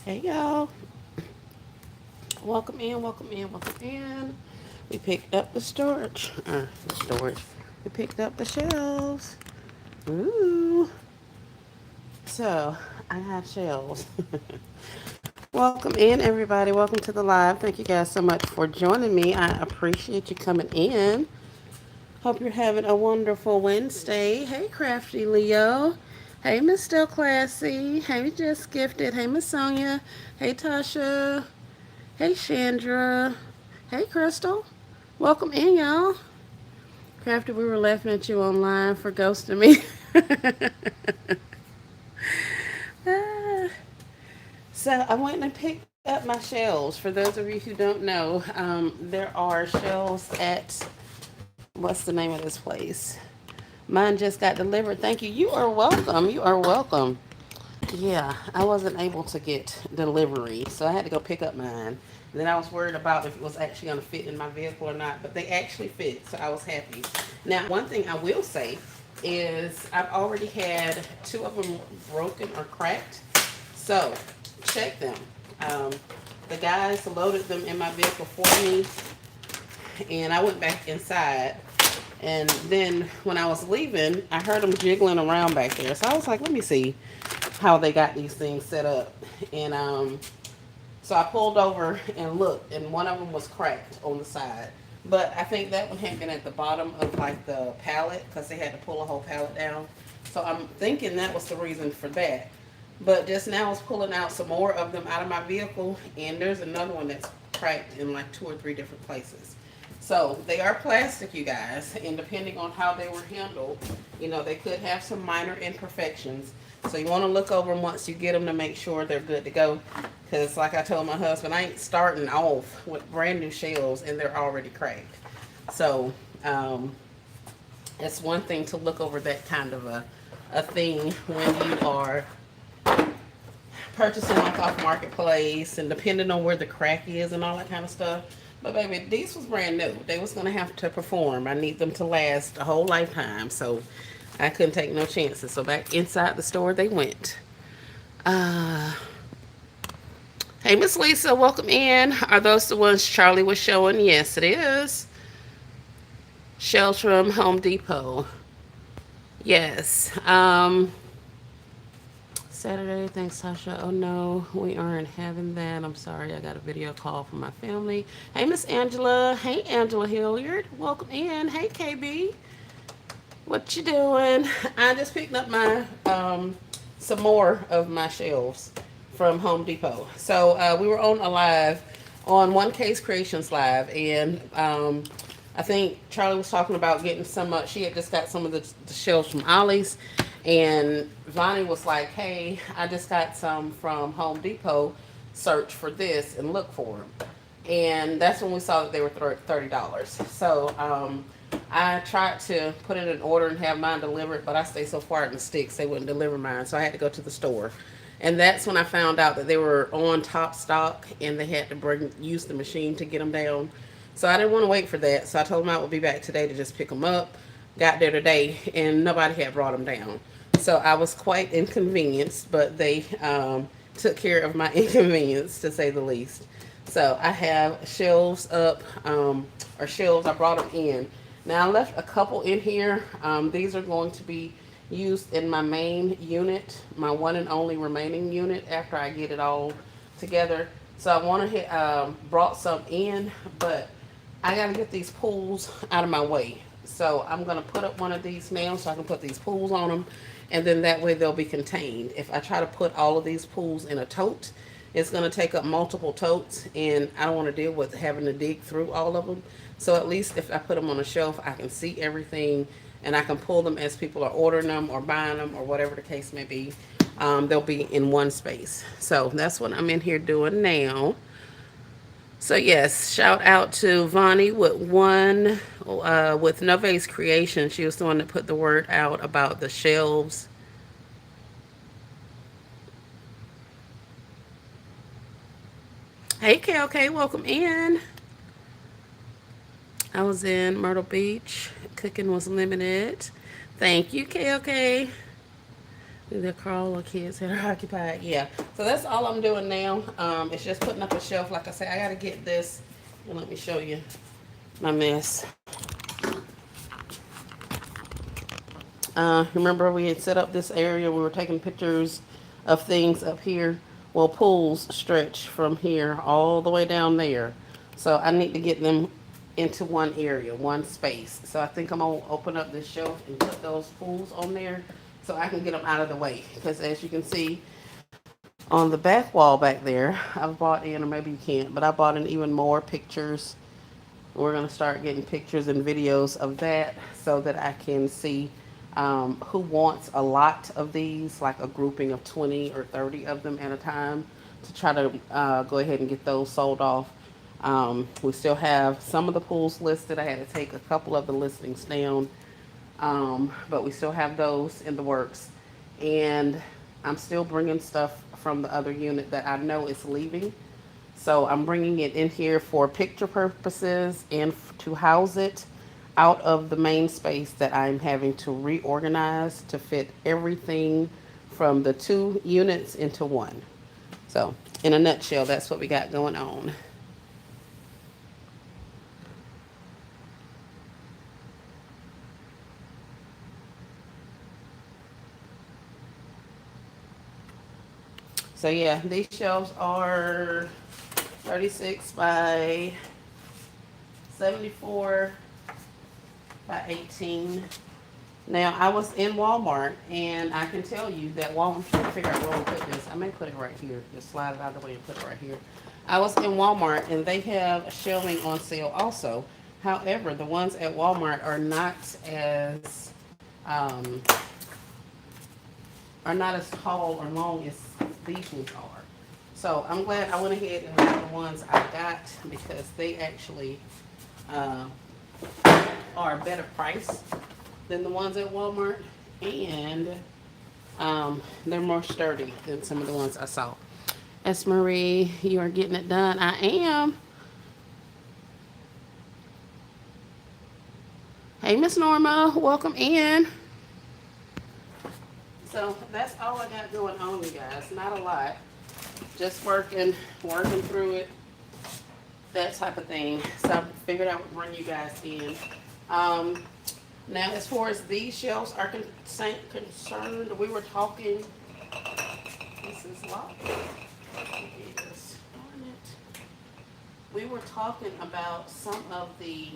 Hey y'all, welcome in, welcome in, welcome in. We picked up the storage. We picked up the shelves. Ooh, so I have shelves. Welcome in, everybody. Welcome to the live. Thank you guys so much for joining me. I appreciate you coming in. Hope you're having a wonderful Wednesday. Hey, Crafty Leo. Hey, Miss Still Classy. Hey, Just Gifted. Hey, Miss Sonia. Hey, Tasha. Hey, Chandra. Hey, Crystal. Welcome in, y'all. Crafty, we were laughing at you online for ghosting me. Ah. So I went and picked up my shelves. For those of you who don't know, there are shelves at, what's the name of this place? Mine just got delivered. Thank you. You are welcome. You are welcome. Yeah, I wasn't able to get delivery, so I had to go pick up mine. And then I was worried about if it was actually going to fit in my vehicle or not, but they actually fit, so I was happy. Now, one thing I will say is I've already had two of them broken or cracked, so check them. Um, the guys loaded them in my vehicle for me, and I went back inside. And then when I was leaving, I heard them jiggling around back there. So I was like, let me see how they got these things set up. And so I pulled over and looked, and one of them was cracked on the side. But I think that one had been at the bottom of like the pallet because they had to pull a whole pallet down. So I'm thinking that was the reason for that. But just now I was pulling out some more of them out of my vehicle, and there's another one that's cracked in like two or three different places. So they are plastic, you guys, and depending on how they were handled, they could have some minor imperfections. So you want to look over them once you get them to make sure they're good to go. Because like I told my husband, I ain't starting off with brand new shells and they're already cracked. So it's one thing to look over that kind of a thing when you are purchasing like off marketplace and depending on where the crack is and all that kind of stuff. But baby, these was brand new. They was gonna have to perform. I need them to last a whole lifetime. So I couldn't take no chances. So back inside the store they went. Uh Hey Miss Lisa, welcome in. Are those the ones Charlie was showing? Yes, it is. Sheltrum Home Depot. Yes. Saturday, thanks, Tasha. Oh no, we aren't having that. I'm sorry, I got a video call from my family. Hey, Miss Angela. Hey, Angela Hilliard. Welcome in. Hey, KB. What you doing? I just picked up my some more of my shelves from Home Depot. So we were on a live on One Case Creations live, and I think Charlie was talking about getting some. She had just got some of the shelves from Ollie's, and Vonnie was like, "Hey, I just got some from Home Depot. Search for this and look for them." And that's when we saw that they were $30. So I tried to put in an order and have mine delivered, but I stay so far in the sticks they wouldn't deliver mine, so I had to go to the store. And that's when I found out that they were on top stock and they had to use the machine to get them down. So I didn't want to wait for that, so I told them I would be back today to just pick them up. Got there today and nobody had brought them down. So I was quite inconvenienced, but they took care of my inconvenience to say the least. So I have shelves up, or shelves, I brought them in. Now I left a couple in here. These are going to be used in my main unit, my one and only remaining unit after I get it all together. So I want to hit, brought some in, but I got to get these pools out of my way. So I'm going to put up one of these now so I can put these pools on them. And then that way they'll be contained. If I try to put all of these pools in a tote, it's going to take up multiple totes. And I don't want to deal with having to dig through all of them. So at least if I put them on a shelf, I can see everything and I can pull them as people are ordering them or buying them or whatever the case may be. They'll be in one space. So that's what I'm in here doing now. So yes, shout out to Vonnie with Nove's Creation. She was the one that put the word out about the shelves. Hey KLK, welcome in. I was in Myrtle Beach. Cooking was limited. Thank you, KLK. The Corolla kids that are occupied. Yeah. So that's all I'm doing now. It's just putting up a shelf. Like I said, I got to get this. And let me show you my mess. Remember we had set up this area. We were taking pictures of things up here. Well, pools stretch from here all the way down there. So I need to get them into one area, one space. So I think I'm going to open up this shelf and put those pools on there so I can get them out of the way. Because as you can see, on the back wall back there, I've bought in, or maybe you can't, but I bought in even more pictures. We're going to start getting pictures and videos of that so that I can see who wants a lot of these, like a grouping of 20 or 30 of them at a time, to try to go ahead and get those sold off. We still have some of the pools listed. I had to take a couple of the listings down, but we still have those in the works. And I'm still bringing stuff from the other unit that I know is leaving. So I'm bringing it in here for picture purposes and to house it out of the main space that I'm having to reorganize to fit everything from the two units into one. So in a nutshell, that's what we got going on. So yeah, these shelves are 36 by 74 by 18. Now, I was in Walmart, and I can tell you that Walmart, I'm trying to figure out where to put this. I may put it right here. Just slide it out of the way and put it right here. I was in Walmart, and they have shelving on sale also. However, the ones at Walmart um, are not as tall or long as these ones are. So I'm glad I went ahead and got the ones I got because they actually uh, are a better price than the ones at Walmart, and they're more sturdy than some of the ones I saw. S. Marie, you are getting it done. I am. Hey, Miss Norma, welcome in. So that's all I got going on, you guys. Not a lot. Just working through it, that type of thing. So I figured I would bring you guys in. Now, as far as these shelves are concerned, we were talking. This is locked. Yes, darn it. We were talking about some of the.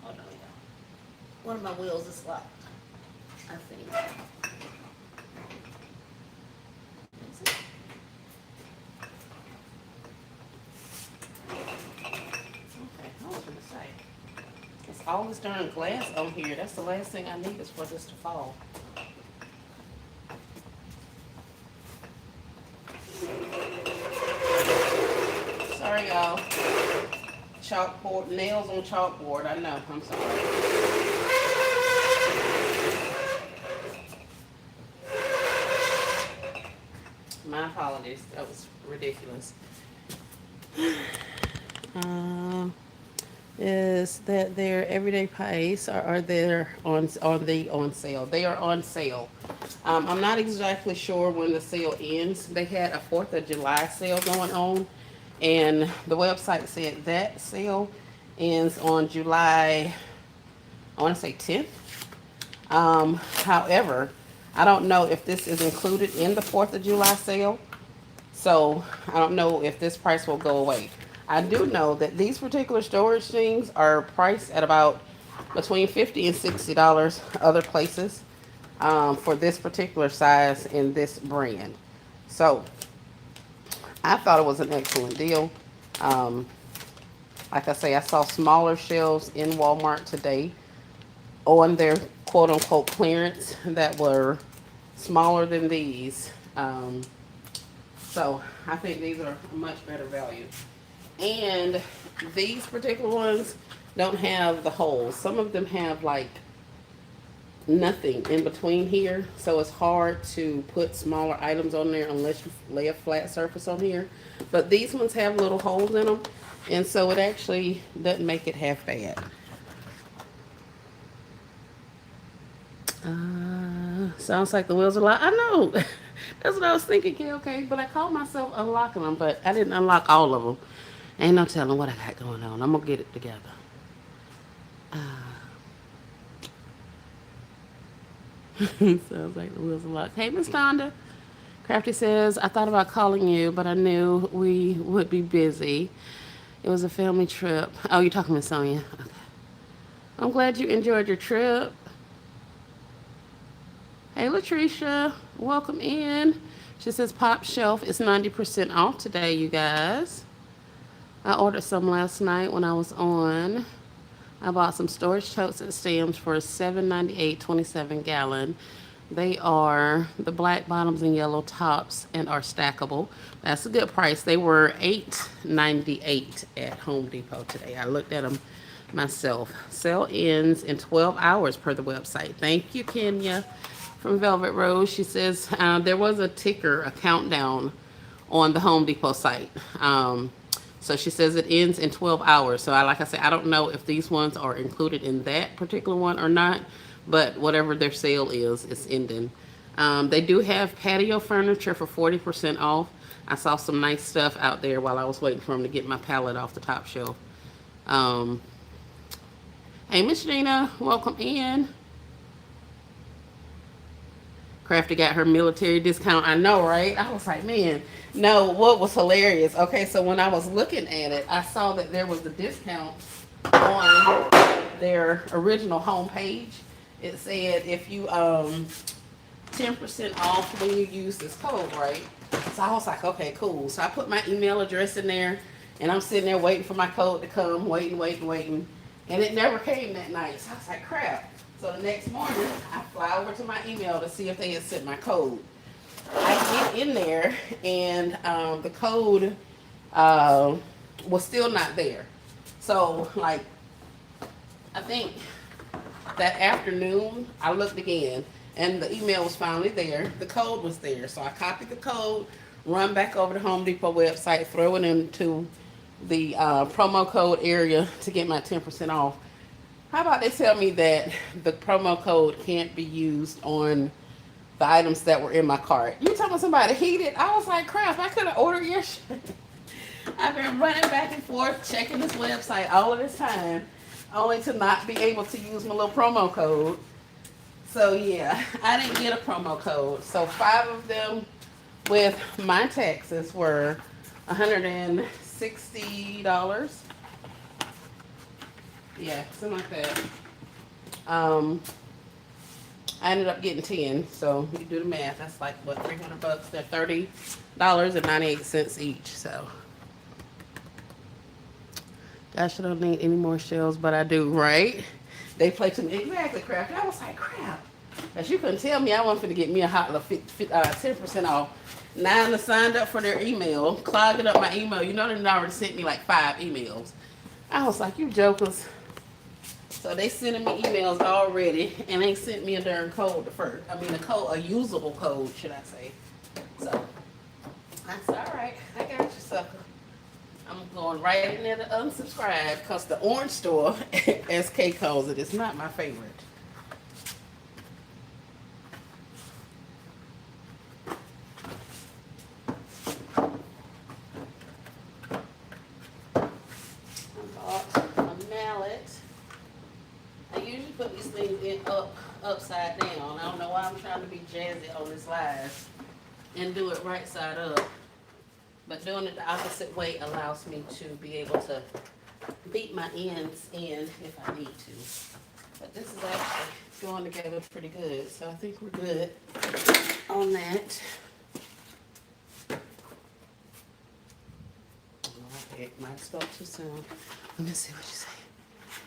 Hold on, y'all. One of my wheels is locked, I think. Is it? Okay, I was gonna say. It's all this darn glass on here. That's the last thing I need is for this to fall. Sorry, y'all. Chalkboard, nails on chalkboard. I know. I'm sorry. My apologies. That was ridiculous. Um, is that their everyday price or are they on sale? They are on sale. I'm not exactly sure when the sale ends. They had a 4th of July sale going on, and the website said that sale ends on July, I want to say 10th. However, I don't know if this is included in the 4th of July sale. So I don't know if this price will go away. I do know that these particular storage things are priced at about between $50 and $60 other places for this particular size and this brand. So I thought it was an excellent deal. Um, like I say, I saw smaller shelves in Walmart today on their quote unquote clearance that were smaller than these. So I think these are a much better value. And these particular ones don't have the holes. Some of them have like nothing in between here. So it's hard to put smaller items on there unless you lay a flat surface on here. But these ones have little holes in them. And so it actually doesn't make it half bad. Sounds like the wheels are locked. I know. That's what I was thinking, okay. But I called myself unlocking them, but I didn't unlock all of them. Ain't no telling what I got going on. I'm gonna get it together. Sounds like the wheels are locked. Hey, Miss Donda. Crafty says, I thought about calling you, but I knew we would be busy. It was a family trip. Oh, you're talking to Sonia. Okay. I'm glad you enjoyed your trip. Hey, Latricia. Welcome in. She says, Pop Shelf is 90% off today, you guys. I ordered some last night when I was on. I bought some storage totes and stems for $7.98, 27 gallon. They are the black bottoms and yellow tops and are stackable. That's a good price. They were $8.98 at Home Depot today. I looked at them myself. Sale ends in 12 hours per the website. Thank you, Kenya from Velvet Rose. She says there was a ticker, a countdown on the Home Depot site. So she says it ends in 12 hours. So like I said, I don't know if these ones are included in that particular one or not, but whatever their sale is, it's ending. They do have patio furniture for 40% off. I saw some nice stuff out there while I was waiting for them to get my pallet off the top shelf. Um, hey, Miss Gina, welcome in. Crafty got her military discount. I know, right? I was like, man, no, what was hilarious? Okay, so when I was looking at it, I saw that there was a discount on their original homepage. It said if you 10% off when you use this code, right? So I was like, okay, cool. So I put my email address in there, and I'm sitting there waiting for my code to come, waiting. And it never came that night. So I was like, crap. So the next morning, I fly over to my email to see if they had sent my code. I get in there, and the code was still not there. So, like, I think that afternoon, I looked again, and the email was finally there. The code was there. So I copied the code, run back over to Home Depot website, throw it into the promo code area to get my 10% off. How about they tell me that the promo code can't be used on the items that were in my cart? You talking about somebody heated? I was like, crap, I could have ordered your shit. I've been running back and forth, checking this website all of this time, only to not be able to use my little promo code. So yeah, I didn't get a promo code. So 5 of them with my taxes were $160. Yeah, something like that. I ended up getting 10, so you do the math. That's like what, $300? They're $30.98 each. So, gosh, I don't need any more shells, but I do, right? They play to me exactly, crap. I was like, crap. As you couldn't tell me, I wanted to get me a hot 10% off. Now I signed up for their email, clogging up my email. You know, they already sent me like 5 emails. I was like, you jokers. So they sending me emails already, and they sent me a darn code first. I mean, a usable code, should I say? So I said, all right, I got you, sucker. I'm going right in there to unsubscribe because the orange store, as Kay calls it, is not my favorite. Put these things in upside down. I don't know why I'm trying to be jazzy on this live and do it right side up. But doing it the opposite way allows me to be able to beat my ends in if I need to. But this is actually going together pretty good. So I think we're good on that. Okay, might have spoke too soon. Let me see what you say.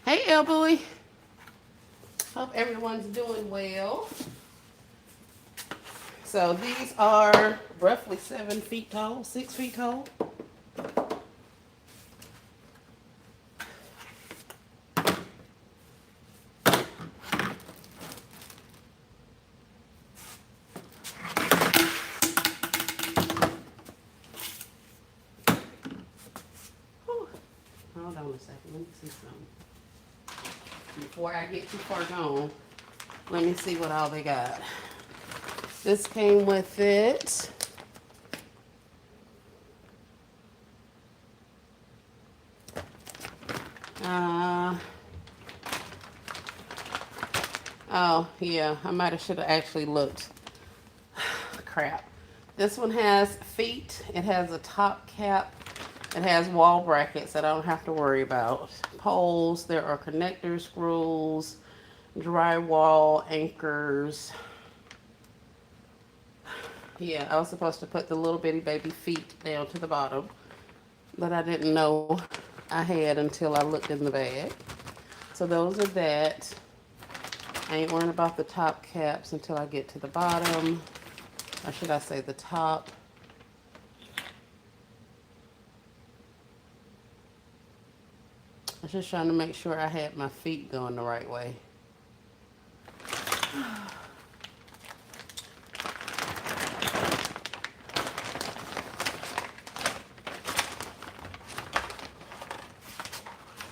Hey, El Boy. Hope everyone's doing well. So these are roughly 7 feet tall, 6 feet tall. Whew. Hold on a second, let me see something. Before I get too far gone, Let me see what all they got. This came with it. Oh, yeah, I might have should have actually looked. Crap. This one has feet. It has a top cap. It has wall brackets that I don't have to worry about. Poles. There are connector screws, drywall anchors. Yeah, I was supposed to put the little bitty baby feet down to the bottom, but I didn't know I had until I looked in the bag. So those are that. I ain't worrying about the top caps until I get to the bottom. Or should I say the top? I was just trying to make sure I had my feet going the right way.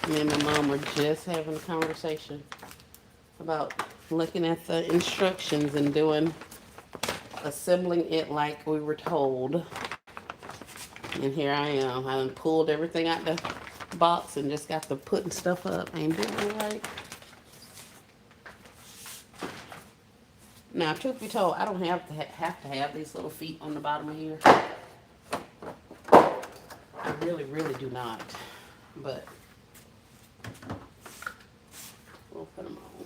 Me and my mom were just having a conversation about looking at the instructions and assembling it like we were told. And here I am. I done pulled everything out the box and just got to putting stuff up. Ain't doing it right. Now, truth be told, I don't have to have these little feet on the bottom of here. I really, really do not. But we'll put them on.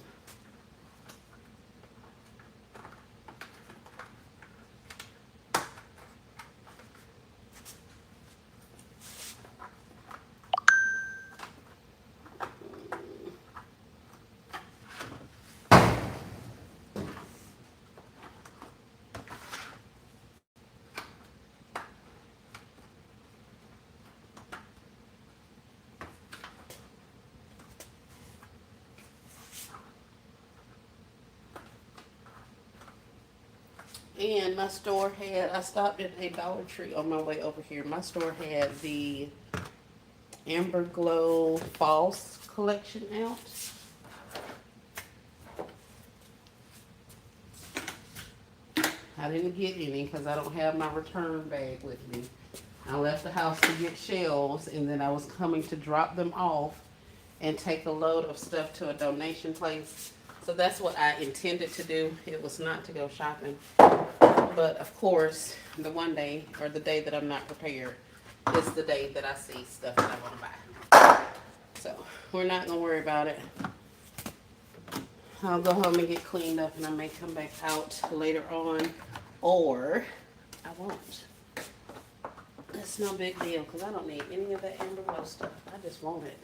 And my store I stopped at a Dollar Tree on my way over here. My store had the Amber Glow False collection out. I didn't get any because I don't have my return bag with me. I left the house to get shelves, and then I was coming to drop them off and take a load of stuff to a donation place. So that's what I intended to do. It was not to go shopping. But of course, the one day or the day that I'm not prepared is the day that I see stuff that I want to buy. So we're not going to worry about it. I'll go home and get cleaned up, and I may come back out later on, or I won't. It's no big deal because I don't need any of that Amber Glow stuff. I just want it.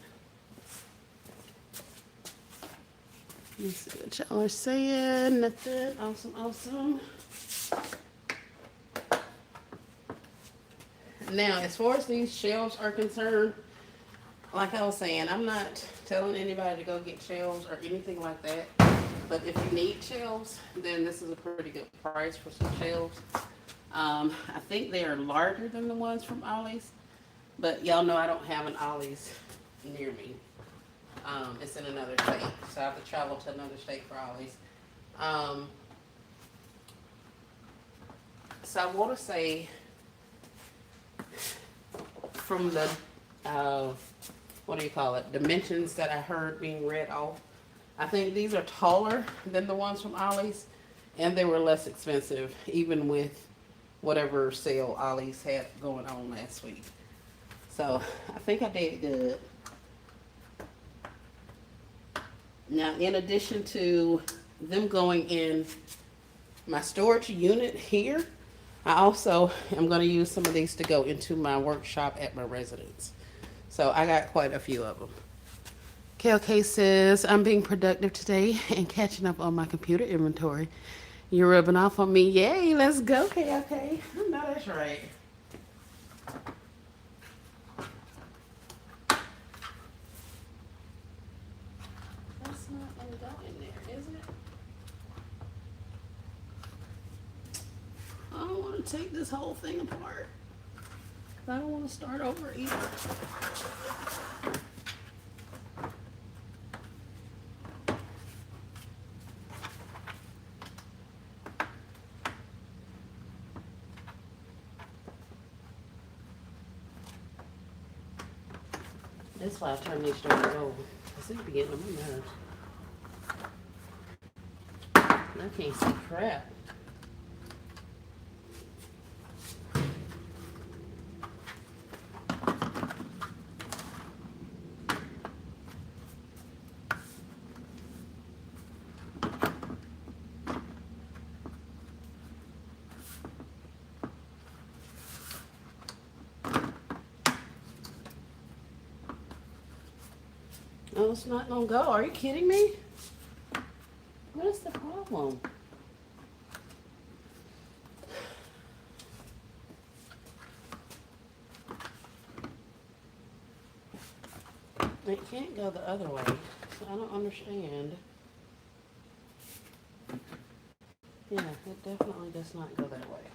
Let's see what y'all are saying. Nothing. Awesome, awesome. Now, as far as these shelves are concerned, like I was saying, I'm not telling anybody to go get shelves or anything like that. But if you need shelves, then this is a pretty good price for some shelves. I think they are larger than the ones from Ollie's, but y'all know I don't have an Ollie's near me. It's in another state, so I have to travel to another state for Ollie's. So I want to say from the, what do you call it, dimensions that I heard being read off, I think these are taller than the ones from Ollie's, and they were less expensive, even with whatever sale Ollie's had going on last week. So I think I did good. Now, in addition to them going in my storage unit here, I also am going to use some of these to go into my workshop at my residence. So I got quite a few of them. KLK says, I'm being productive today and catching up on my computer inventory. You're rubbing off on me. Yay, let's go, KLK. I know that's right. That's not going to go in there, is it? I don't want to take this whole thing apart. I don't want to start over either. That's why I turn these stories over. Cause they be getting on my nerves. I can't see crap. Oh, it's not gonna go. Are you kidding me? What is the problem? It can't go the other way. So I don't understand. Yeah, it definitely does not go that way.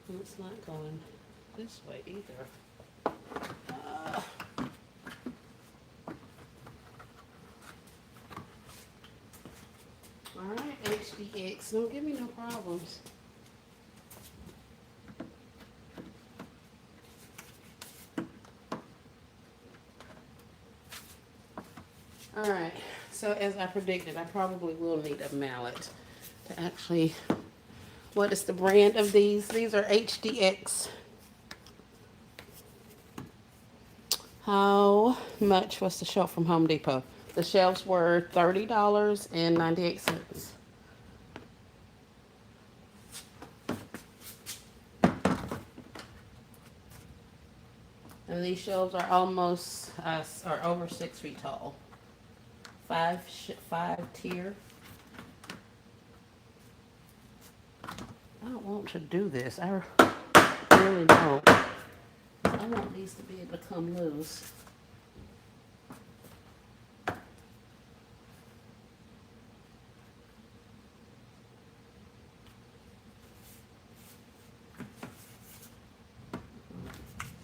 And it's not going this way either. Uh, Alright, HDX. Don't give me no problems. Alright, so as I predicted, I probably will need a mallet to actually... What is the brand of these? These are HDX. How much was the shelf from Home Depot? The shelves were $30.98. And these shelves are almost, are over 6 feet tall. Five tier. I don't want to do this. I really don't. I want these to be able to come loose.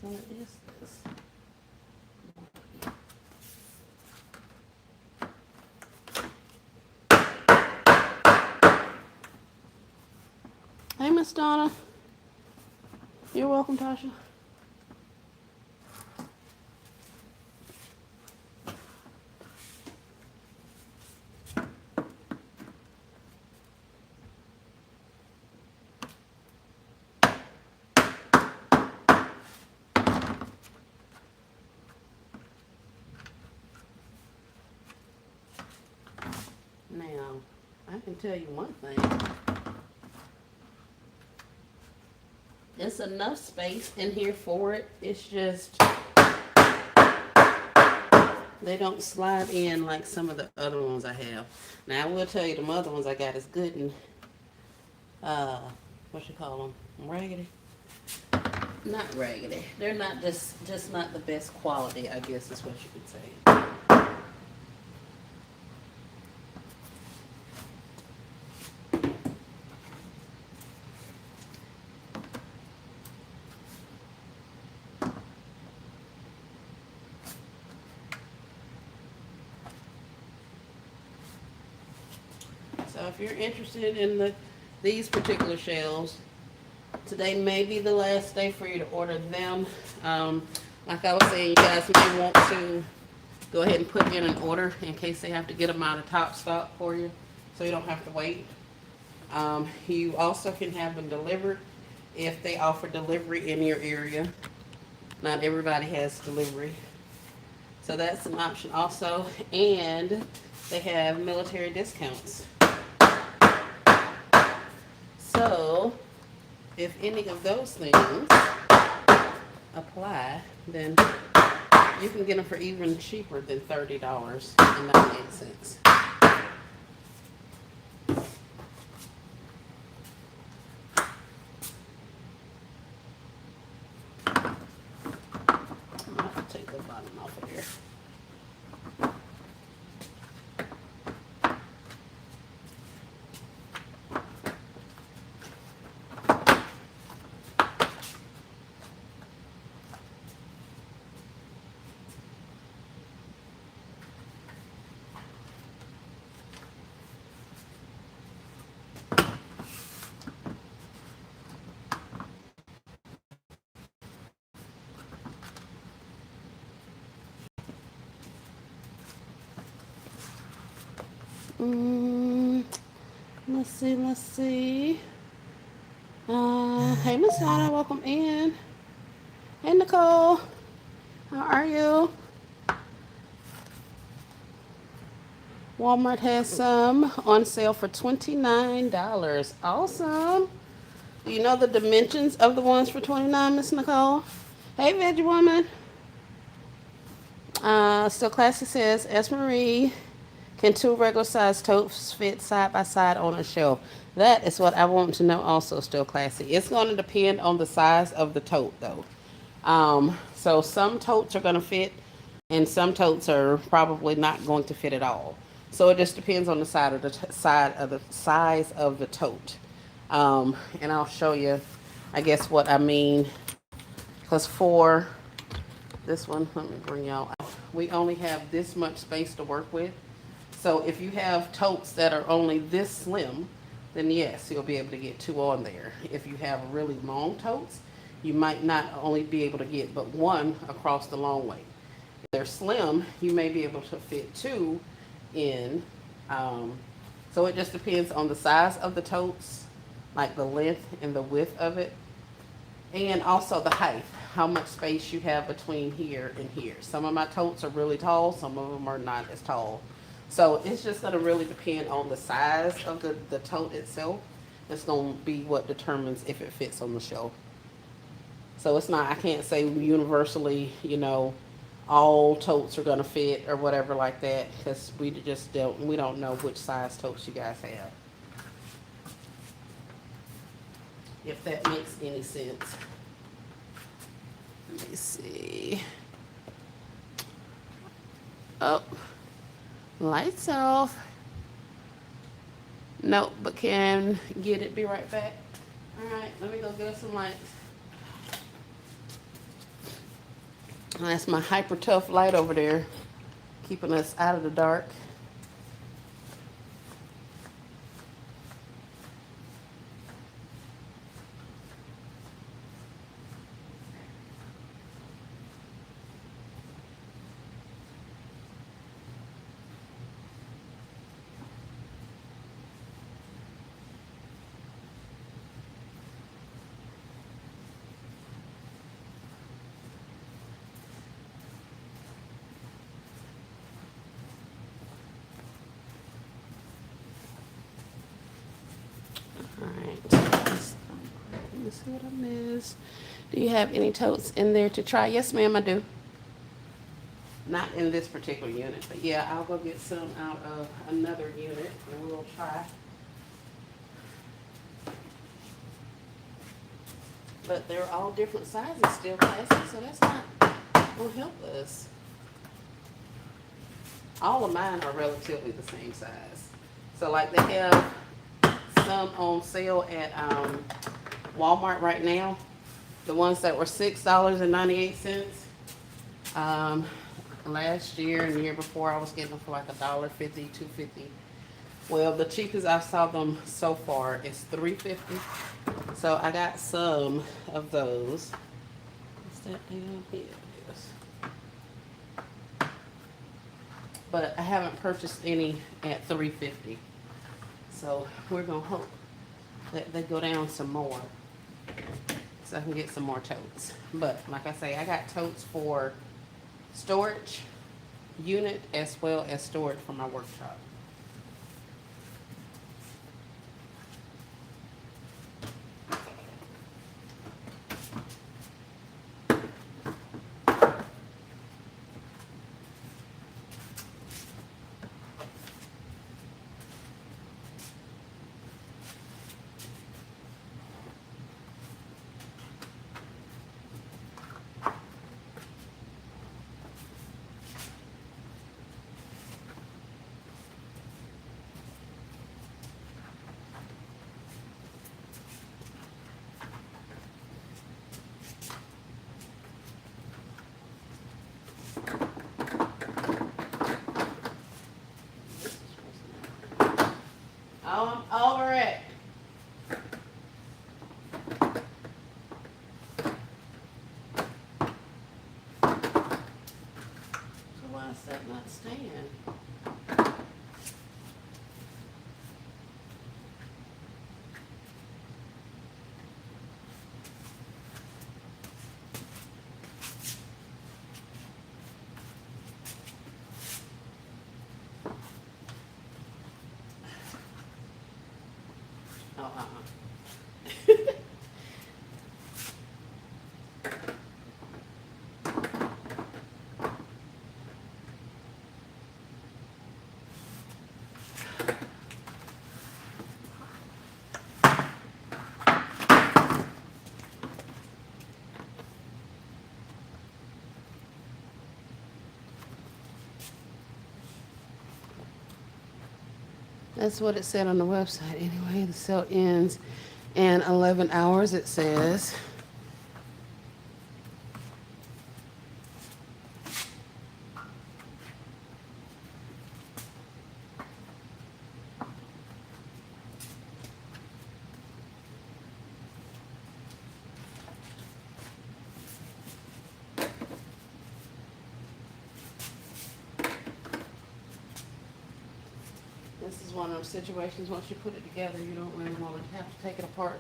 So it is this. Hey, Miss Donna. You're welcome, Tasha. Now, I can tell you one thing. There's enough space in here for it. It's just they don't slide in like some of the other ones I have. Now, I will tell you the other ones I got is good and what you call them? Raggedy. Not raggedy. They're not just not the best quality, I guess is what you could say. So if you're interested in these particular shelves, today may be the last day for you to order them. Like I was saying, you guys may want to go ahead and put in an order in case they have to get them out of top stock for you, so you don't have to wait. You also can have them delivered if they offer delivery in your area. Not everybody has delivery, so that's an option also. And they have military discounts. So if any of those things apply, then you can get them for even cheaper than $30.98. I'm going to take the bottom off of here. Mm, let's see, let's see. Hey, Miss Donna, welcome in. Hey, Nicole, how are you? Walmart has some on sale for $29. Awesome. Do you know the dimensions of the ones for 29, Miss Nicole? Hey, Veggie Woman. Still Classy says, S. Marie, can two regular size totes fit side by side on a shelf? That is what I want to know also, Still Classy. It's going to depend on the size of the tote, though. So some totes are going to fit, and some totes are probably not going to fit at all. So it just depends on the side of the size of the tote. And I'll show you, I guess, what I mean. Because for this one, let me bring y'all out. We only have this much space to work with. So if you have totes that are only this slim, then yes, you'll be able to get two on there. If you have really long totes, you might not only be able to get but one across the long way. If they're slim, you may be able to fit two in. So it just depends on the size of the totes, like the length and the width of it, and also the height, how much space you have between here and here. Some of my totes are really tall, some of them are not as tall. So it's just going to really depend on the size of the tote itself. It's going to be what determines if it fits on the shelf. So it's not, I can't say universally, all totes are going to fit or whatever like that, because we don't know which size totes you guys have. If that makes any sense. Let me see. Oh, lights off. Nope, but can get it. Be right back. All right, let me go get us some lights. That's my Hyper Tough light over there, keeping us out of the dark. Alright, let me see what I missed. Do you have any totes in there to try? Yes, ma'am, I do. Not in this particular unit, but yeah, I'll go get some out of another unit and we'll try. But they're all different sizes, Still Classy, so that's not gonna help us. All of mine are relatively the same size. So like they have some on sale at Walmart right now. The ones that were $6.98. Last year and the year before, I was getting them for like $1.50, $2.50. Well, the cheapest I saw them so far is $3.50. So I got some of those. What's that down here? But I haven't purchased any at $3.50. So we're gonna hope that they go down some more so I can get some more totes. But like I say, I got totes for storage unit as well as storage for my workshop. That's what it said on the website. Anyway, the sale ends in 11 hours, it says. This is one of those situations, once you put it together, you don't really want to have to take it apart.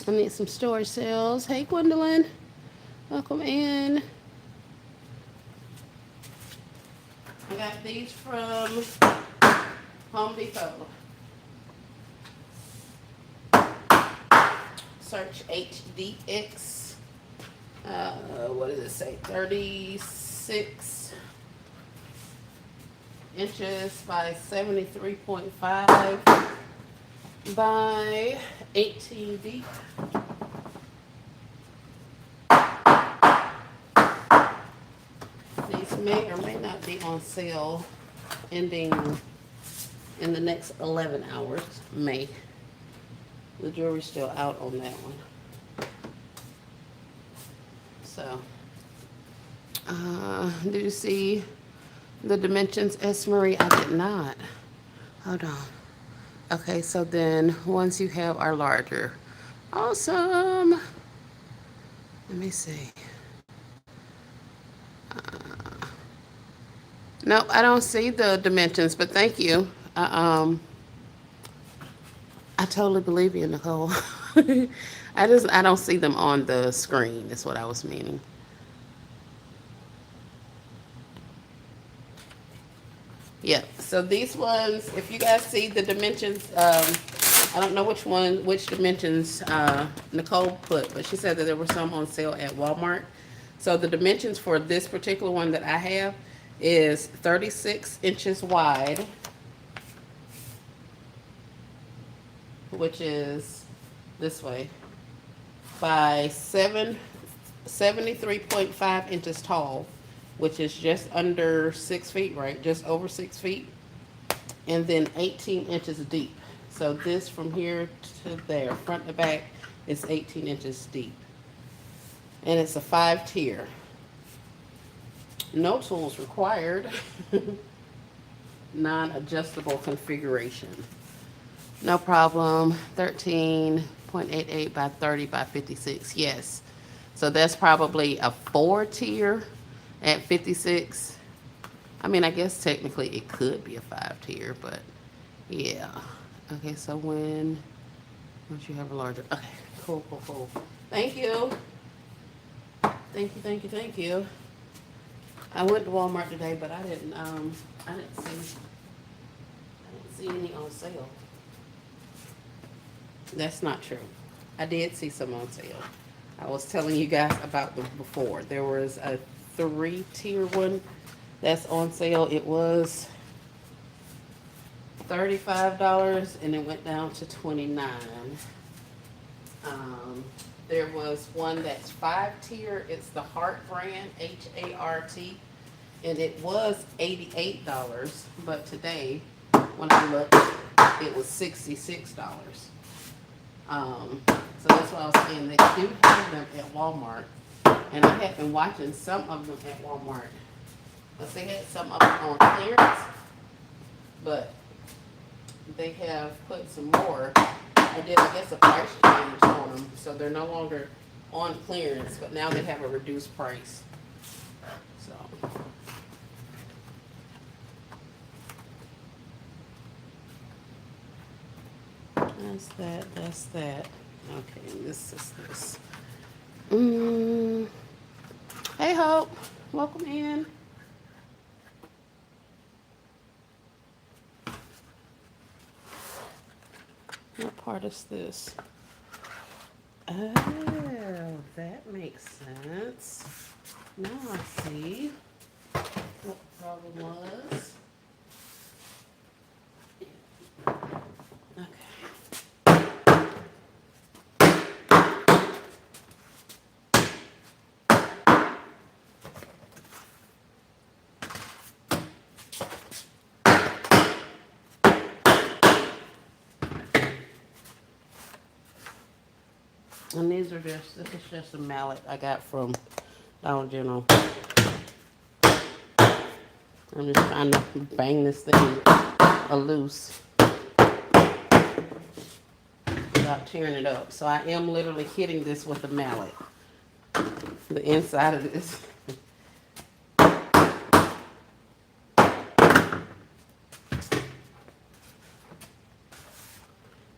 I need some storage sales. Hey, Gwendolyn. Welcome in. I got these from Home Depot. Search HDX. What does it say? 36 inches by 73.5 by 18 deep. These may or may not be on sale, ending in the next 11 hours. May. The jewelry's still out on that one. So, do you see the dimensions, S. Marie? I did not. Hold on. Okay, so then once you have our larger. Awesome. Let me see. No, I don't see the dimensions, but thank you. I totally believe you, Nicole. I don't see them on the screen. Is what I was meaning. Yeah. So these ones, if you guys see the dimensions, I don't know which dimensions Nicole put, but she said that there were some on sale at Walmart. So the dimensions for this particular one that I have is 36 inches wide, which is this way, by 73.5 inches tall, which is just under 6 feet, right? Just over 6 feet. And then 18 inches deep. So this from here to there, front to back, is 18 inches deep. And it's a 5-tier. No tools required. Non-adjustable configuration. No problem. 13.88 by 30 by 56. Yes. So that's probably a 4-tier at 56. I mean, I guess technically it could be a 5-tier, but yeah. Okay, so once you have a larger, okay, cool. Thank you. Thank you. I went to Walmart today, but I didn't see any on sale. That's not true. I did see some on sale. I was telling you guys about them before. There was a 3-tier one that's on sale. It was $35 and it went down to $29. There was one that's 5-tier. It's the Hart brand, H-A-R-T, and it was $88, but today when I looked, it was $66. So that's what I was saying. They do have them at Walmart, and I have been watching some of them at Walmart Because they had some up on clearance, but they have put some more. I did, I guess, a price change on them, so they're no longer on clearance, but now they have a reduced price. So that's that. That's that. Okay, and this is this. Mm. Hey, Hope. Welcome in. What part is this? Oh, that makes sense. Now I see what the problem was. Okay. And these are just, this is just a mallet I got from Dollar General. I'm just trying to bang this thing loose without tearing it up. So I am literally hitting this with a mallet. The inside of this.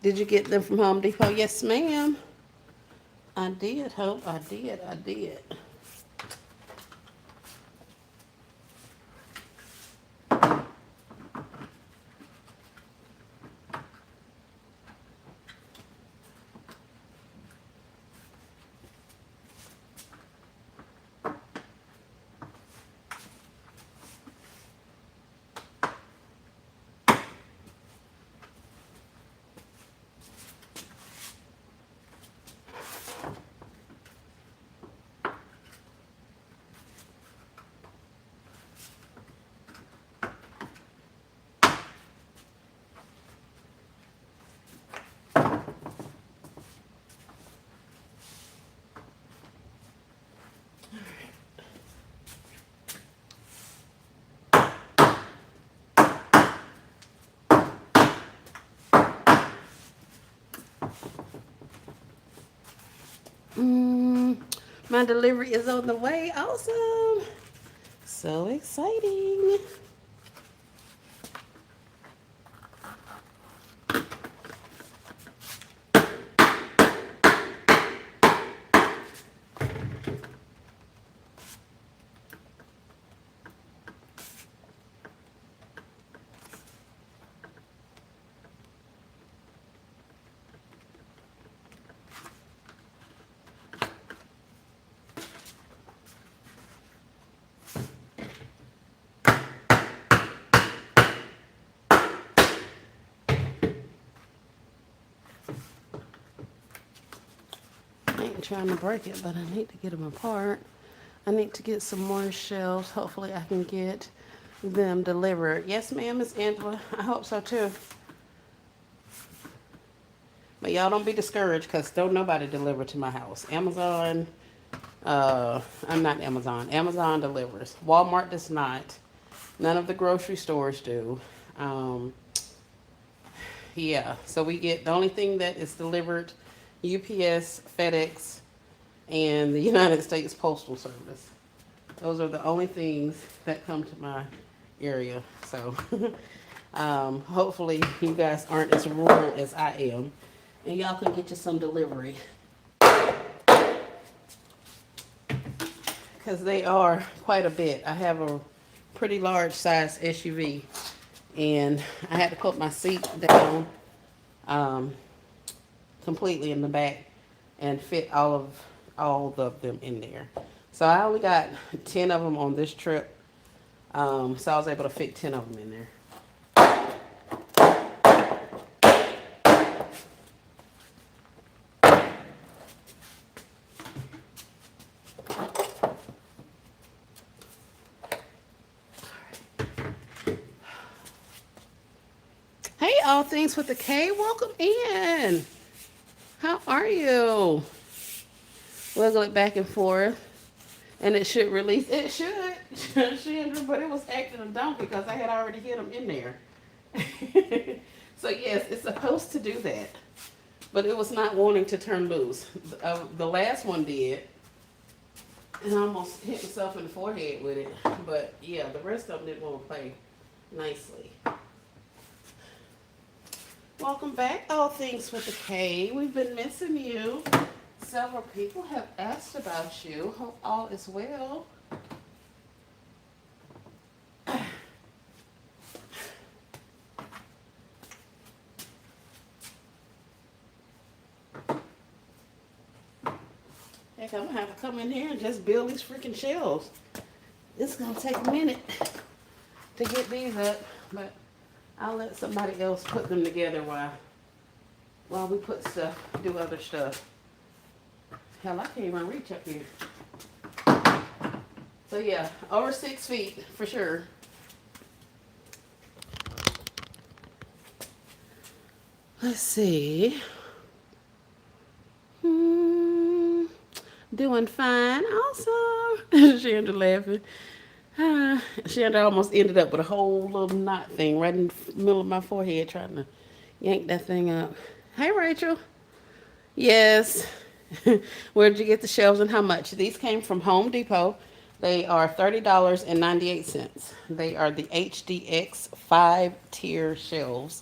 Did you get them from Home Depot? Yes, ma'am. I did, Hope. I did. I did. My delivery is on the way. Awesome. So exciting. I ain't trying to break it, but I need to get them apart. I need to get some more shelves. Hopefully I can get them delivered. Yes, ma'am, Miss Angela. I hope so too. But y'all don't be discouraged because don't nobody deliver to my house. Amazon, I'm not Amazon. Amazon delivers. Walmart does not. None of the grocery stores do. Um, yeah, so we get the only thing that is delivered UPS, FedEx, and the United States Postal Service. Those are the only things that come to my area. So hopefully you guys aren't as rural as I am and y'all can get you some delivery. Because they are quite a bit. I have a pretty large size SUV and I had to put my seat down completely in the back and fit all of them in there. So I only got 10 of them on this trip. So I was able to fit 10 of them in there. Hey, all things with the K, welcome in. How are you? Wiggle it back and forth. And it should release. It should, Chandra, but it was acting a donkey because I had already hit them in there. So yes, it's supposed to do that, but it was not wanting to turn loose. The last one did, and I almost hit myself in the forehead with it. But yeah, the rest of them didn't want to play nicely. Welcome back, All Things with a K. We've been missing you. Several people have asked about you. Hope all is well. Heck, I'm gonna have to come in here and just build these freaking shelves. It's gonna take a minute to get these up, but I'll let somebody else put them together while we put stuff, do other stuff. Hell, I can't even reach up here. So yeah, over 6 feet for sure. Let's see. Doing fine. Awesome. Chandra laughing. Chandra almost ended up with a whole little knot thing right in the middle of my forehead trying to yank that thing up. Hey, Rachel. Yes. Where'd you get the shelves and how much? These came from Home Depot. They are $30.98. They are the HDX 5-tier shelves.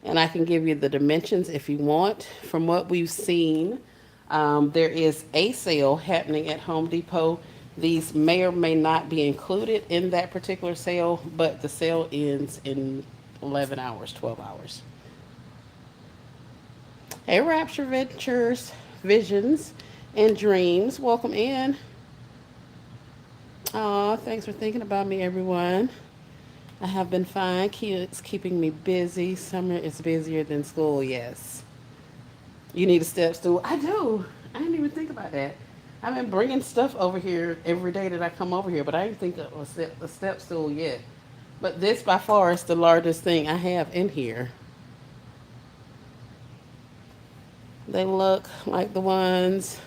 And I can give you the dimensions if you want. From what we've seen, there is a sale happening at Home Depot. These may or may not be included in that particular sale, but the sale ends in 11 hours, 12 hours. Hey, Rapture Ventures, Visions, and Dreams. Welcome in. Aw, thanks for thinking about me, everyone. I have been fine. It's keeping me busy. Summer is busier than school, yes. You need a step stool? I do. I didn't even think about that. I've been bringing stuff over here every day that I come over here, but I didn't think of a step stool yet. But this by far is the largest thing I have in here. They look like the ones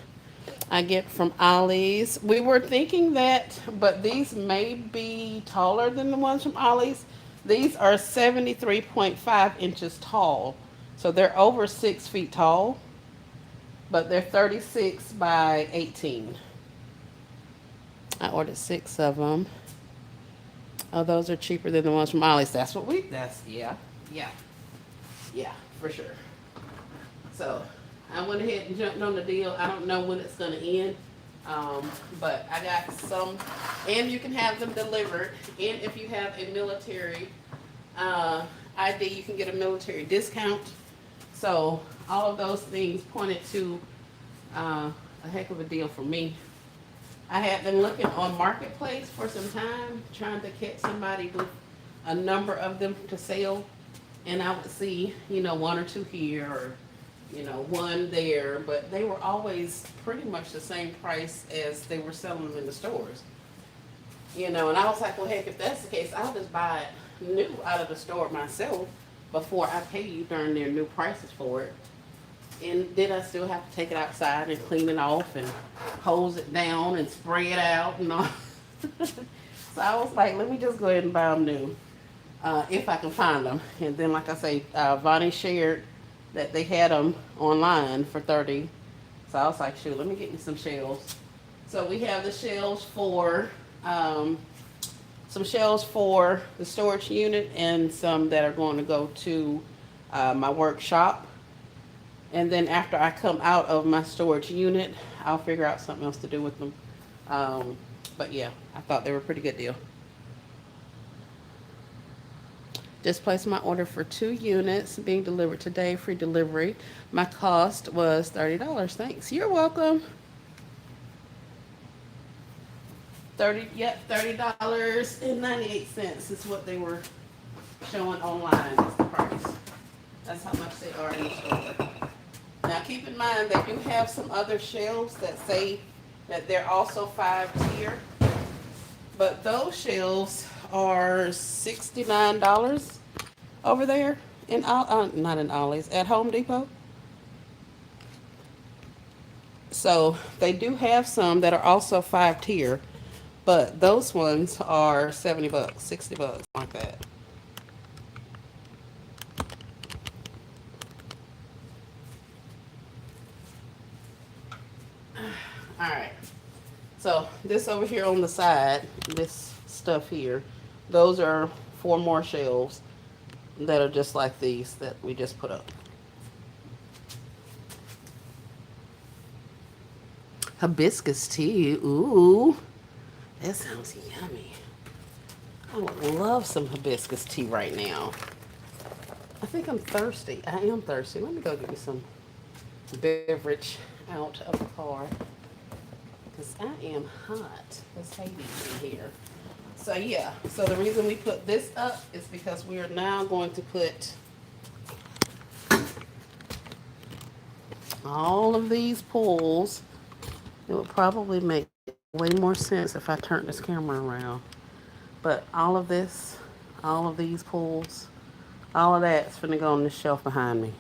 I get from Ollie's. We were thinking that, but these may be taller than the ones from Ollie's. These are 73.5 inches tall. So they're over 6 feet tall, but they're 36 by 18. I ordered 6 of them. Oh, those are cheaper than the ones from Ollie's. Yeah, for sure. So I went ahead and jumped on the deal. I don't know when it's going to end, but I got some, and you can have them delivered. And if you have a military ID, you can get a military discount. So all of those things pointed to a heck of a deal for me. I had been looking on Marketplace for some time, trying to catch somebody with a number of them to sell, and I would see, one or two here or one there, but they were always pretty much the same price as they were selling them in the stores. And I was like, well, heck, if that's the case, I'll just buy it new out of the store myself before I pay you during their new prices for it. And then I still have to take it outside and clean it off and hose it down and spray it out and all. So I was like, let me just go ahead and buy them new, if I can find them. And then, like I say, Vonnie shared that they had them online for 30. So I was like, shoot, let me get you some shelves. So we have the shelves for, some shelves for the storage unit and some that are going to go to my workshop. And then after I come out of my storage unit, I'll figure out something else to do with them. But yeah, I thought they were a pretty good deal. Just placed my order for 2 units being delivered today, free delivery. My cost was $30. Thanks. You're welcome. $30.98 is what they were showing online as the price. That's how much they are in the store. Now keep in mind they do have some other shelves that say that they're also 5-tier, but those shelves are $69 over there in not in Ollie's, at Home Depot. So they do have some that are also 5 tier, but those ones are 70 bucks, 60 bucks, like that. All right. So this over here on the side, this stuff here, those are 4 more shelves that are just like these that we just put up. Hibiscus tea. Ooh, that sounds yummy. I would love some hibiscus tea right now. I think I'm thirsty. I am thirsty. Let me go get me some beverage out of the car because I am hot. It's Haiti in here. So yeah, so the reason we put this up is because we are now going to put all of these pools. It would probably make way more sense if I turned this camera around. But all of these pools, all of that's gonna go on the shelf behind me.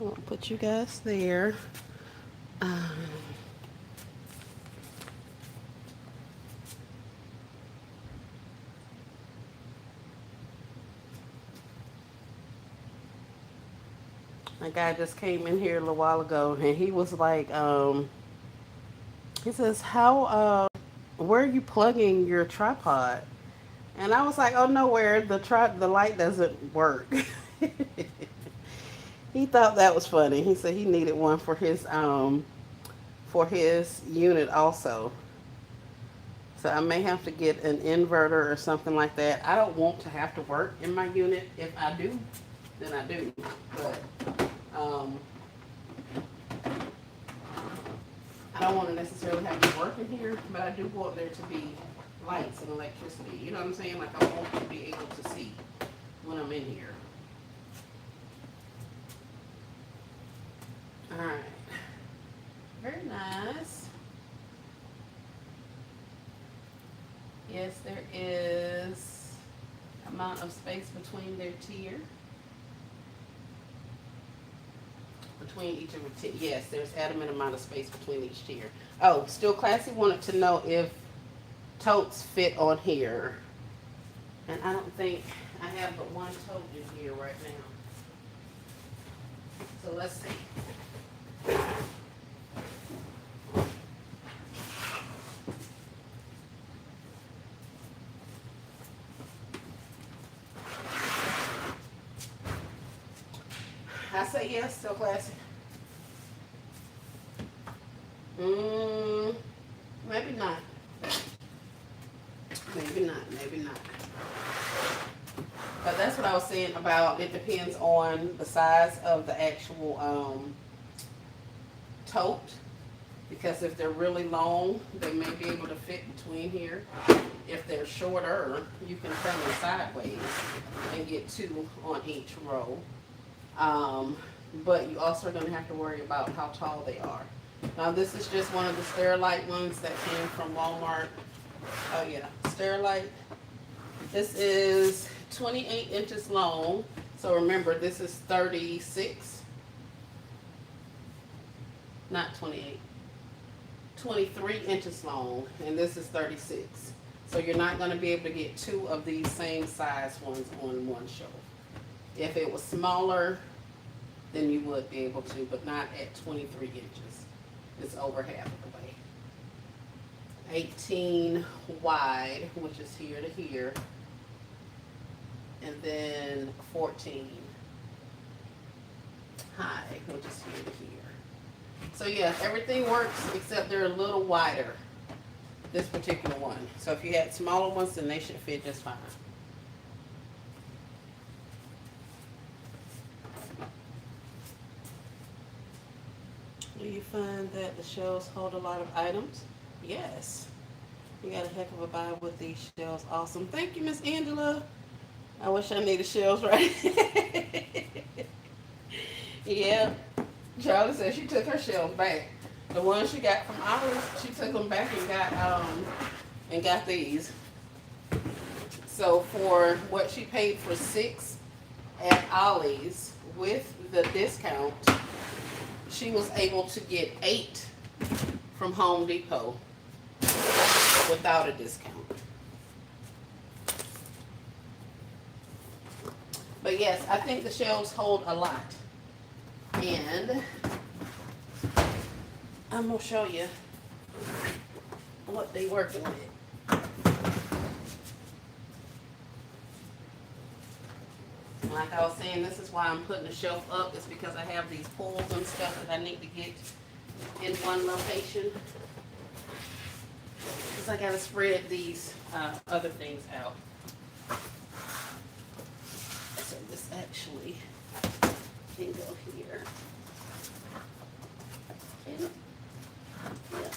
I'll put you guys there. Um, a guy just came in here a little while ago, and he was like, he says, where are you plugging your tripod? And I was like, oh, nowhere. The light doesn't work. He thought that was funny. He said he needed one for his unit also. So I may have to get an inverter or something like that. I don't want to have to work in my unit. If I do, then I do. But I don't want to necessarily have to work in here, but I do want there to be lights and electricity. You know what I'm saying? Like I want to be able to see when I'm in here. All right. Very nice. Yes, there is amount of space between their tier. Between each of the tier. Yes, there's adamant amount of space between each tier. Oh, Still Classy wanted to know if totes fit on here. And I don't think I have but one tote in here right now. So let's see. I say yes, Still Classy. Maybe not. Maybe not. Maybe not. But that's what I was saying about it depends on the size of the actual tote. Because if they're really long, they may be able to fit between here. If they're shorter, you can turn them sideways and get 2 on each row. But you also are going to have to worry about how tall they are. Now this is just one of the Sterilite ones that came from Walmart. Oh yeah, Sterilite. This is 28 inches long. So remember, this is 36. Not 28. 23 inches long, and this is 36. So you're not going to be able to get 2 of these same size ones on one shelf. If it was smaller, then you would be able to, but not at 23 inches. It's over half of the way. 18 wide, which is here to here, and then 14 high, which is here to here. So yeah, everything works except they're a little wider, this particular one. So if you had smaller ones, then they should fit just fine. Do you find that the shelves hold a lot of items? Yes. You got a heck of a vibe with these shelves. Awesome. Thank you, Miss Angela. I wish I needed shelves right. Yeah. Charlie said she took her shelves back. The ones she got from Ollie's, she took them back and got these. So for what she paid for 6 at Ollie's, with the discount, she was able to get 8 from Home Depot without a discount. But yes, I think the shelves hold a lot. And I'm going to show you what they working with. Like I was saying, this is why I'm putting the shelf up. It's because I have these pulls and stuff that I need to get in one location. Because I got to spread these other things out. So this actually can go here. And, yeah.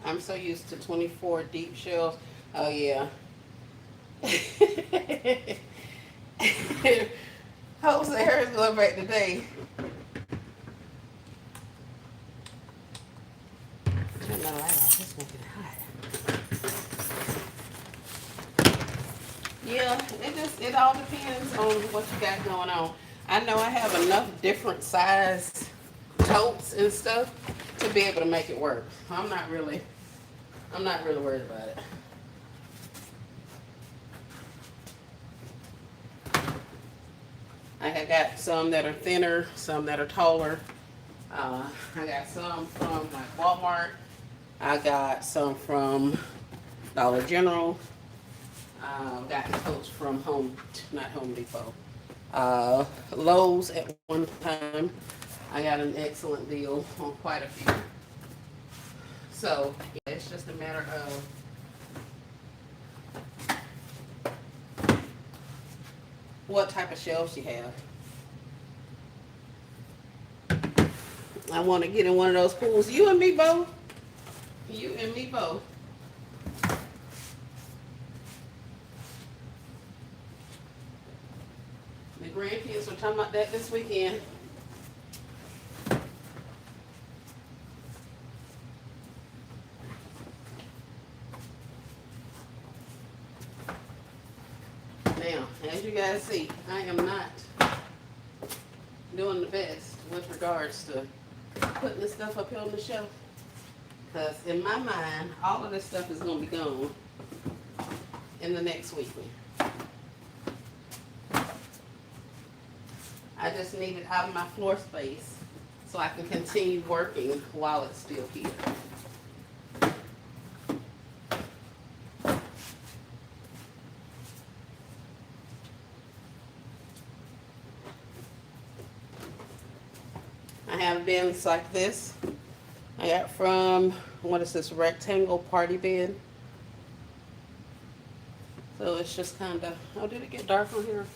I'm so used to 24 deep shelves. Oh yeah. Jose hers going back today. Turn the light off. It's making it hot. Yeah, it all depends on what you got going on. I know I have enough different size totes and stuff to be able to make it work. I'm not really worried about it. I have got some that are thinner, some that are taller. I got some from like Walmart. I got some from Dollar General. Got totes from not Home Depot. Lowe's at one time. I got an excellent deal on quite a few. So yeah, it's just a matter of what type of shelves you have. I want to get in one of those pools. You and me both. You and me both. The grandkids were talking about that this weekend. Now, as you guys see, I am not doing the best with regards to putting this stuff up here on the shelf. Because in my mind, all of this stuff is going to be gone in the next week. I just need it out of my floor space so I can continue working while it's still here. I have bins like this. I got from, what is this, Rectangle Party Bin. So it's just kind of, oh, did it get dark on here?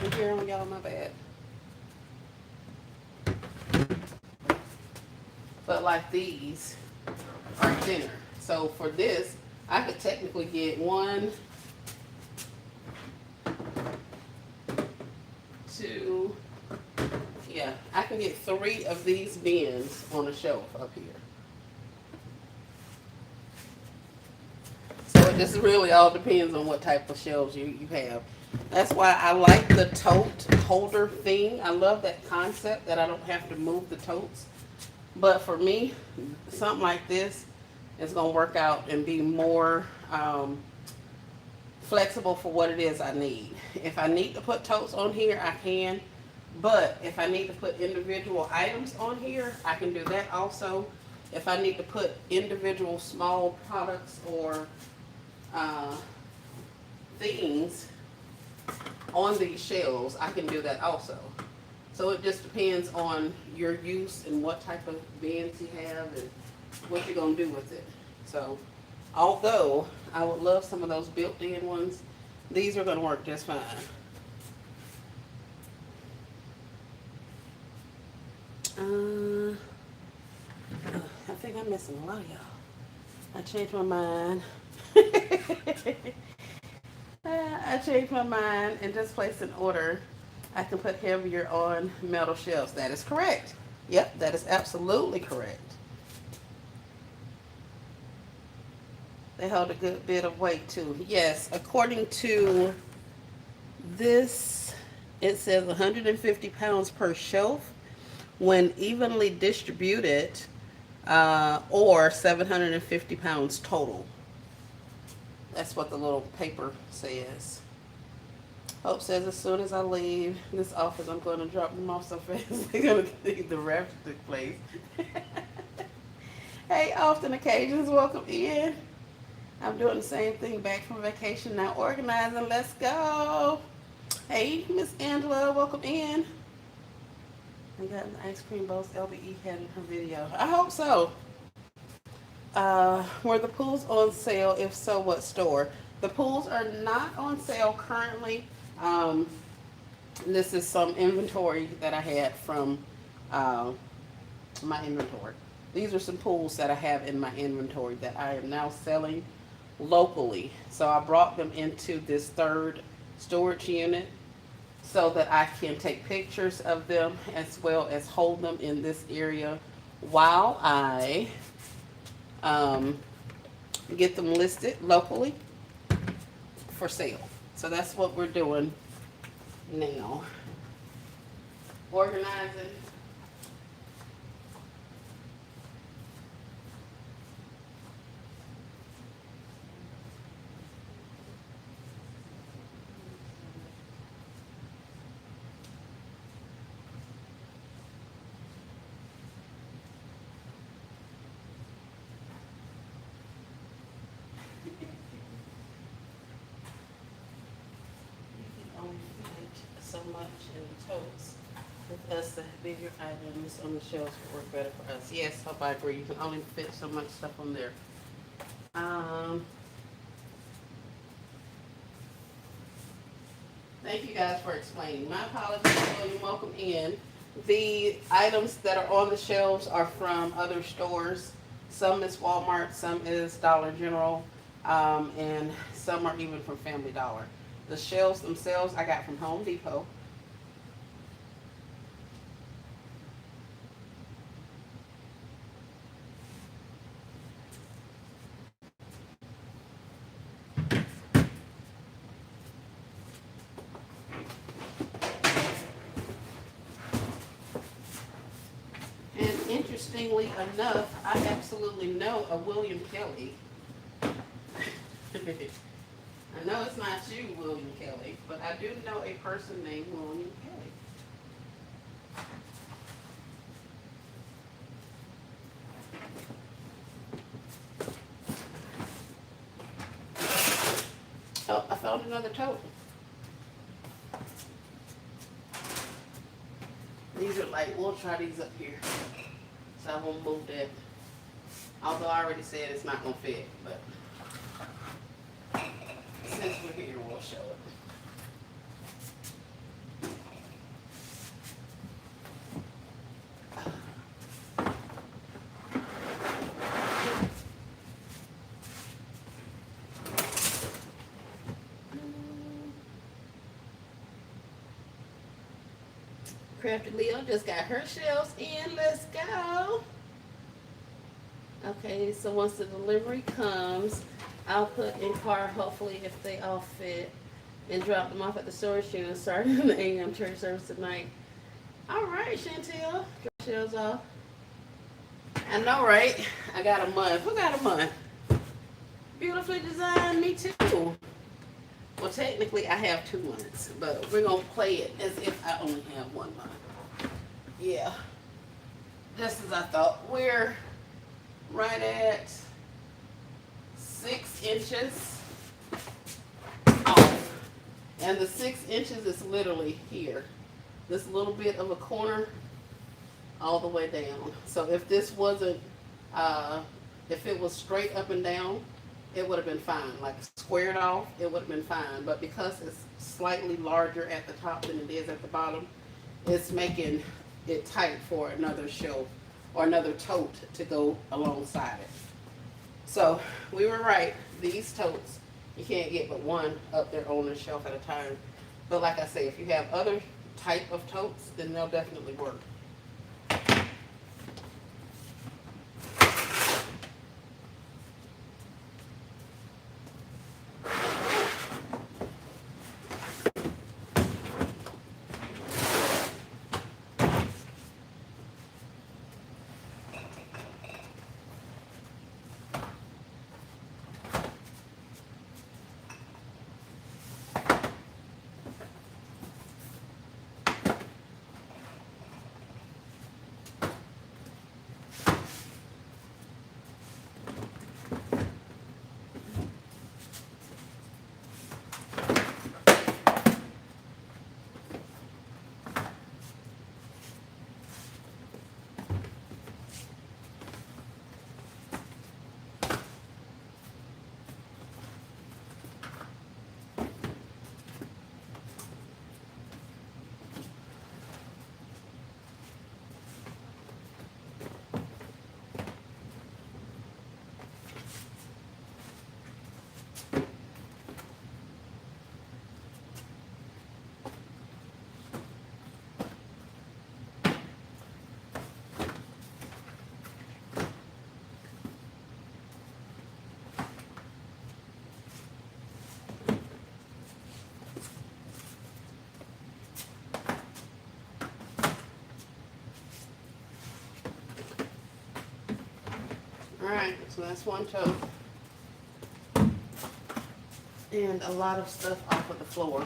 In here on y'all, my bad. But like these are thinner. So for this, I could technically get 1, 2, yeah, I can get 3 of these bins on a shelf up here. So it just really all depends on what type of shelves you have. That's why I like the tote holder thing. I love that concept that I don't have to move the totes. But for me, something like this is going to work out and be more flexible for what it is I need. If I need to put totes on here, I can. But if I need to put individual items on here, I can do that also. If I need to put individual small products or uh, things on these shelves, I can do that also. So it just depends on your use and what type of bins you have and what you're gonna do with it. So, although I would love some of those built-in ones, these are gonna work just fine. Uh, I think I'm missing a lot of y'all. I changed my mind. I changed my mind and just placed an order. I can put heavier on metal shelves. That is correct. Yep, that is absolutely correct. They hold a good bit of weight too. Yes, according to this, it says 150 pounds per shelf when evenly distributed, or 750 pounds total. That's what the little paper says. Hope says as soon as I leave this office, I'm going to drop them off so fast they're going to leave the rapture place. Hey, often occasions, welcome in. I'm doing the same thing back from vacation now, organizing. Let's go. Hey, Miss Angela, welcome in. I got the ice cream bowls LBE had in her video. I hope so. Were the pools on sale? If so, what store? The pools are not on sale currently. This is some inventory that I had from my inventory. These are some pools that I have in my inventory that I am now selling locally. So I brought them into this third storage unit so that I can take pictures of them as well as hold them in this area while I get them listed locally for sale. So that's what we're doing now. Organizing. So much in totes. With us, the bigger items on the shelves will work better for us. Yes, hope I agree. You can only fit so much stuff on there. Thank you guys for explaining. My apologies, William. Welcome in. The items that are on the shelves are from other stores. Some is Walmart, some is Dollar General, and some are even from Family Dollar. The shelves themselves I got from Home Depot. And interestingly enough, I absolutely know a William Kelly. I know it's not you, William Kelly, but I do know a person named William Kelly. Oh, I found another tote. These are like, we'll try these up here. So I won't move that. Although I already said it's not going to fit, but since we're here, we'll show it. Crafty Leo just got her shelves in. Let's go. Okay, so once the delivery comes, I'll put in car, hopefully, if they all fit, and drop them off at the storage unit starting in the AM church service tonight. All right, Chantel. Drop shelves off. I know, right? I got a month. Who got a month? Beautifully designed. Me too. Well, technically I have 2 months, but we're gonna play it as if I only have 1 month. Yeah, just as I thought. We're right at 6 inches off. And the 6 inches is literally here. This little bit of a corner all the way down. So if this wasn't, if it was straight up and down, it would have been fine. Like squared off, it would have been fine. But because it's slightly larger at the top than it is at the bottom, it's making it tight for another shelf or another tote to go alongside it. So we were right. These totes, you can't get but one up there on the shelf at a time. But like I say, if you have other type of totes, then they'll definitely work. Alright, so that's one tote. And a lot of stuff off of the floor.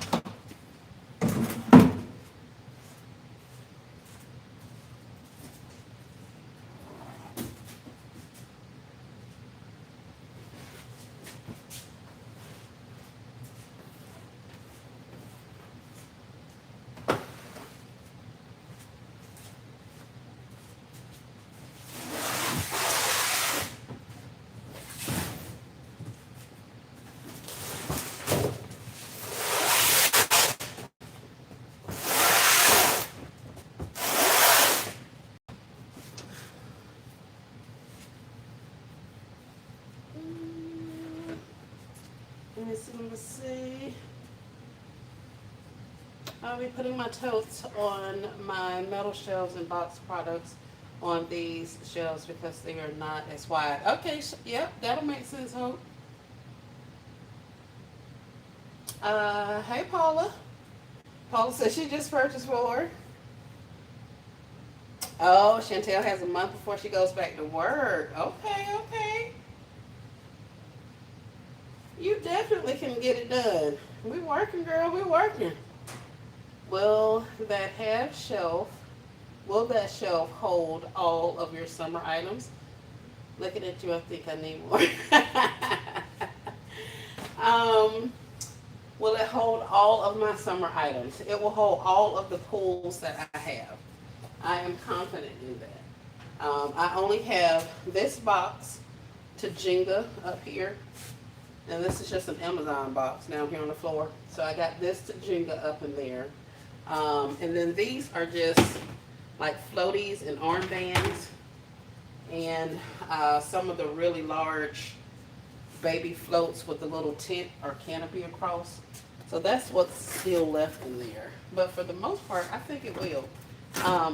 Let me see. I'll be putting my totes on my metal shelves and box products on these shelves because they are not as wide. Okay, yep, that'll make sense, Hope. Hey, Paula. Paula says she just purchased 4. Oh, Chantel has a month before she goes back to work. Okay, okay. You definitely can get it done. We're working, girl. We're working. Will that shelf hold all of your summer items? Looking at you, I think I need more. Will it hold all of my summer items? It will hold all of the pools that I have. I am confident in that. I only have this box to Jenga up here. And this is just an Amazon box down here on the floor. So I got this to Jenga up in there. And then these are just like floaties and armbands. And some of the really large baby floats with the little tent or canopy across. So that's what's still left in there. But for the most part, I think it will.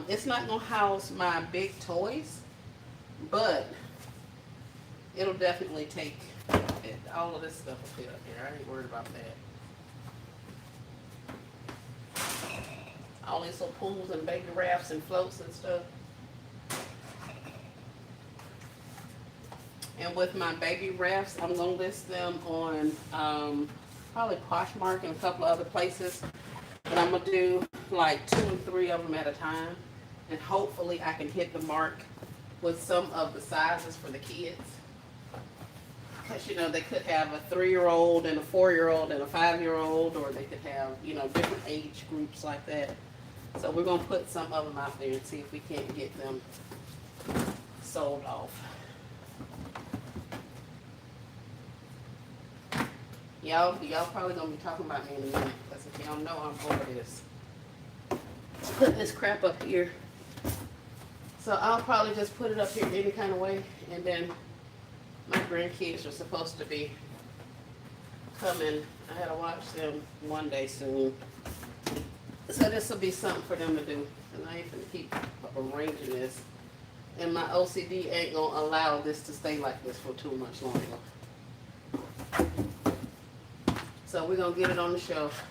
It's not going to house my big toys, but it'll definitely take it. All of this stuff will fit up here. I ain't worried about that. All these little pools and baby rafts and floats and stuff. And with my baby rafts, I'm going to list them on probably Poshmark and a couple of other places. But I'm gonna do like 2 and 3 of them at a time, and hopefully I can hit the mark with some of the sizes for the kids. Because you know they could have a 3-year-old and a 4-year-old and a 5-year-old, or they could have, you know, different age groups like that. So we're gonna put some of them out there and see if we can't get them sold off. Y'all probably gonna be talking about me in a minute, because if y'all know, I'm over this. Putting this crap up here. So I'll probably just put it up here any kind of way, and then my grandkids are supposed to be coming. I had to watch them one day soon. So this will be something for them to do. And I ain't gonna keep arranging this. And my OCD ain't gonna allow this to stay like this for too much longer. So we're gonna get it on the shelf,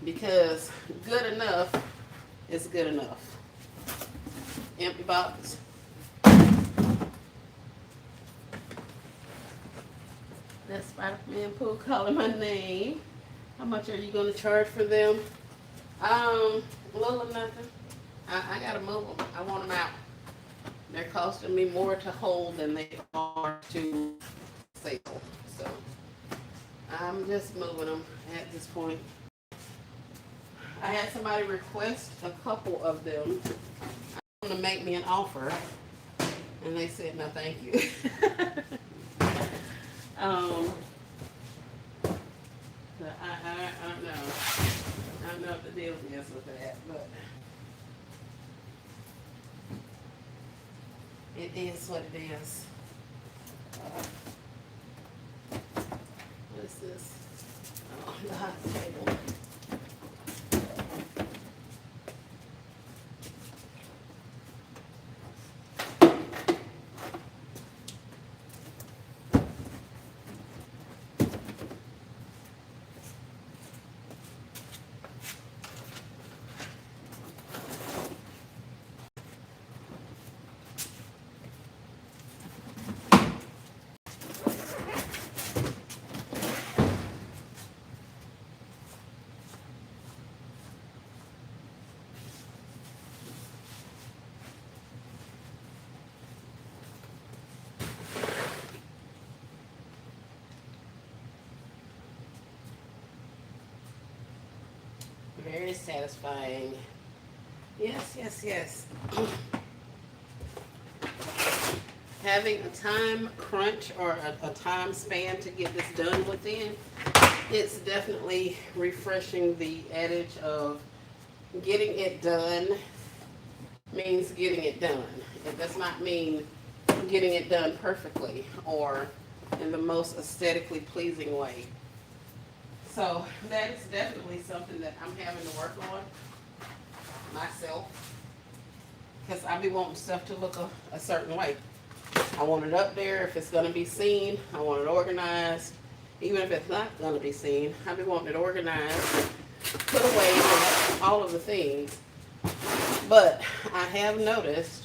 because good enough is good enough. Empty box. That's Spider-Man Pooh calling my name. How much are you gonna charge for them? A little or nothing. I gotta move them. I want them out. They're costing me more to hold than they are to sell. So I'm just moving them at this point. I had somebody request a couple of them. I want to make me an offer, and they said no, thank you. But I don't know. I don't know what the deal is with that, but it is what it is. What is this? Oh, the hot table. Very satisfying. Yes, yes, yes. Having a time crunch or a time span to get this done within, it's definitely refreshing the adage of getting it done means getting it done. It does not mean getting it done perfectly or in the most aesthetically pleasing way. So that is definitely something that I'm having to work on myself, because I be wanting stuff to look a certain way. I want it up there if it's going to be seen. I want it organized. Even if it's not going to be seen, I be wanting it organized, put away, all of the things. But I have noticed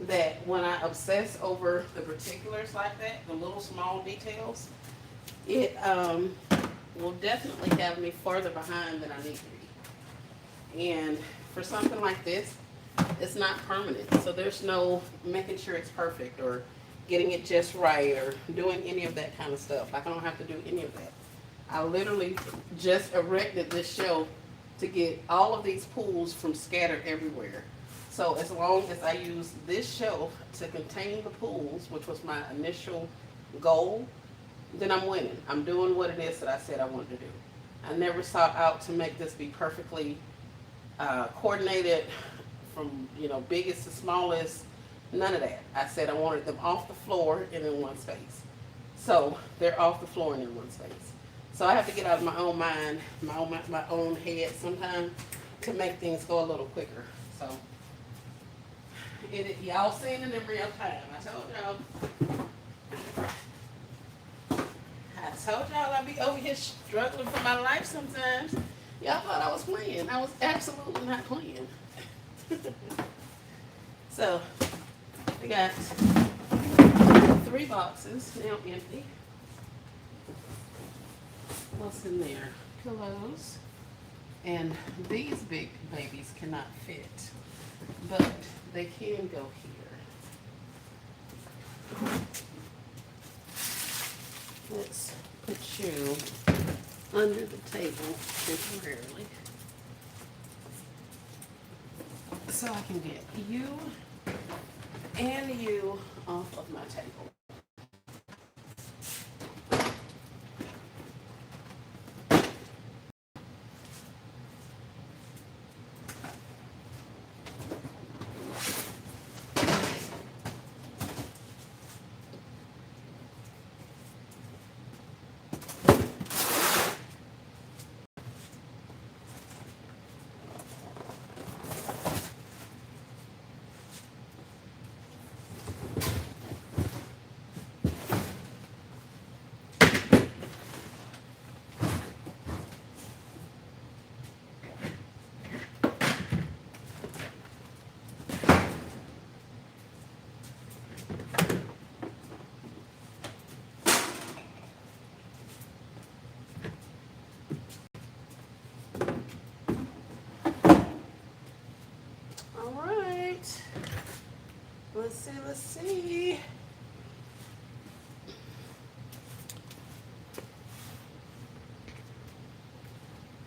that when I obsess over the particulars like that, the little small details, it will definitely have me farther behind than I need to be. And for something like this, it's not permanent. So there's no making sure it's perfect or getting it just right or doing any of that kind of stuff. Like, I don't have to do any of that. I literally just erected this shelf to get all of these pools from scattered everywhere. So as long as I use this shelf to contain the pools, which was my initial goal, then I'm winning. I'm doing what it is that I said I wanted to do. I never sought out to make this be perfectly coordinated from, you know, biggest to smallest, none of that. I said I wanted them off the floor and in one space. So they're off the floor and in one space. So I have to get out of my own mind, my own head sometimes to make things go a little quicker. So y'all seen it in real time. I told y'all I'd be over here struggling for my life sometimes. Y'all thought I was playing. I was absolutely not playing. So, we got 3 boxes now empty. What's in there? Pillows. And these big babies cannot fit, but they can go here. Let's put you under the table temporarily so I can get you and you off of my table. All right. Let's see.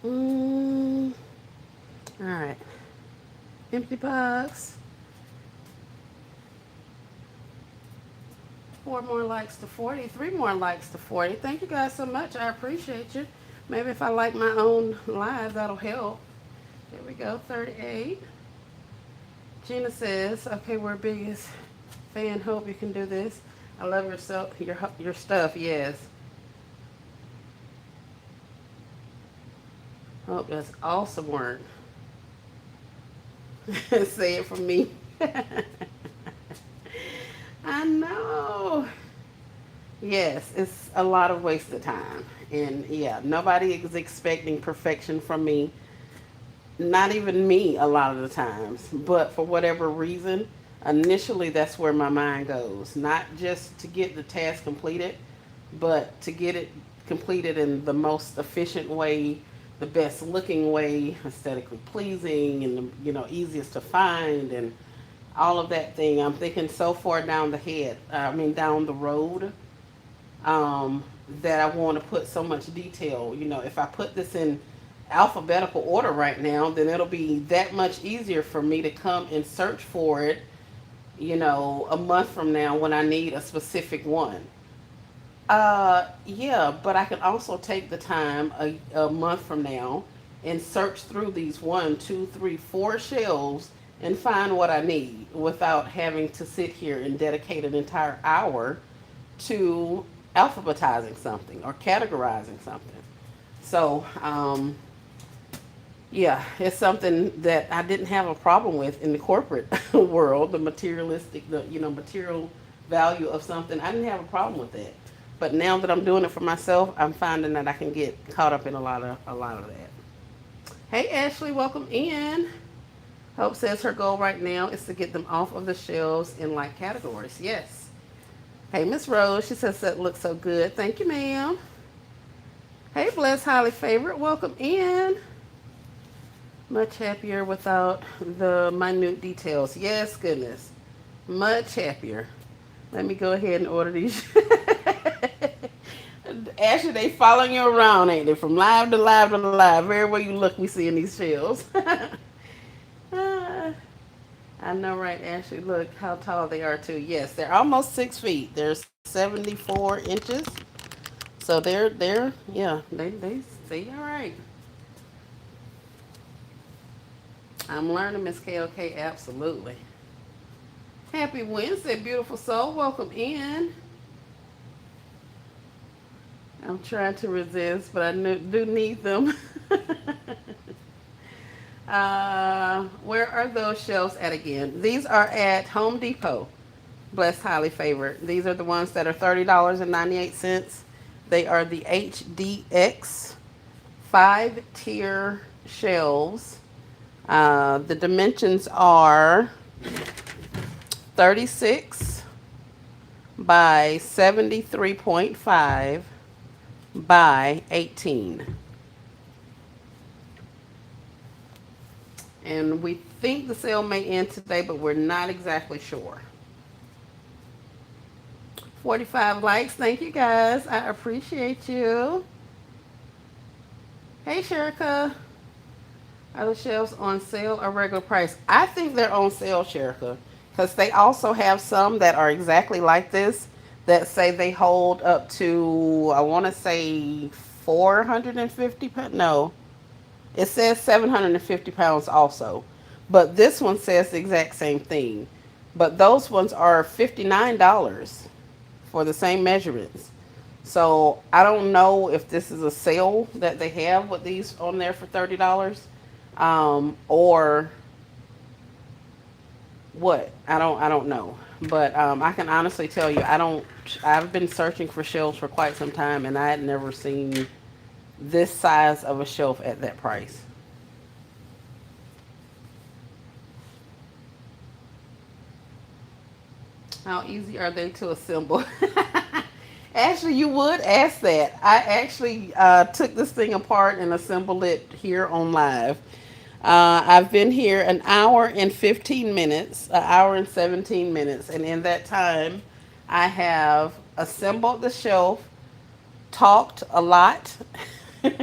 Mm, all right. Empty box. 4 more likes to 40. 3 more likes to 40. Thank you guys so much. I appreciate you. Maybe if I like my own live, that'll help. There we go. 38. Gina says, okay, we're biggest fan. Hope you can do this. I love your stuff. Yes. Hope that's awesome work. Say it for me. I know. Yes, it's a lot of wasted time. And yeah, nobody is expecting perfection from me. Not even me a lot of the times. But for whatever reason, initially that's where my mind goes. Not just to get the task completed, but to get it completed in the most efficient way, the best looking way, aesthetically pleasing, and easiest to find, and all of that thing. I'm thinking so far down the head. Down the road, that I want to put so much detail. If I put this in alphabetical order right now, then it'll be that much easier for me to come and search for it, a month from now when I need a specific one. Yeah, but I can also take the time a month from now and search through these 1, 2, 3, 4 shelves and find what I need without having to sit here and dedicate an entire hour to alphabetizing something or categorizing something. So, yeah, it's something that I didn't have a problem with in the corporate world, the materialistic, material value of something. I didn't have a problem with that. But now that I'm doing it for myself, I'm finding that I can get caught up in a lot of that. Hey Ashley, welcome in. Hope says her goal right now is to get them off of the shelves in like categories. Yes. Hey Miss Rose, she says that looks so good. Thank you, ma'am. Hey Bless Highly Favorite, welcome in. Much happier without the minute details. Yes, goodness. Much happier. Let me go ahead and order these. Ashley, they following you around, ain't they? From live to live to live. Everywhere you look, we see in these shelves. Ah, I know, right, Ashley? Look how tall they are, too. Yes, they're almost 6 feet. They're 74 inches. So yeah, they see all right. I'm learning, Miss KOK, absolutely. Happy Wednesday, beautiful soul. Welcome in. I'm trying to resist, but I do need them. Where are those shelves at again? These are at Home Depot. Blessed Highly Favored. These are the ones that are $30.98. They are the HDX 5-tier shelves. The dimensions are 36 by 73.5 by 18. And we think the sale may end today, but we're not exactly sure. 45 likes. Thank you guys. I appreciate you. Hey, Sherika. Are the shelves on sale or regular price? I think they're on sale, Sherika, because they also have some that are exactly like this that say they hold up to, I want to say 450 pounds. No, it says 750 pounds also. But this one says the exact same thing. But those ones are $59 for the same measurements. So I don't know if this is a sale that they have with these on there for $30, or what. I don't know. But I can honestly tell you, I don't. I've been searching for shelves for quite some time, and I had never seen this size of a shelf at that price. How easy are they to assemble? Actually, you would ask that. I actually took this thing apart and assembled it here on live. I've been here an hour and 15 minutes, an hour and 17 minutes, and in that time, I have assembled the shelf, talked a lot, put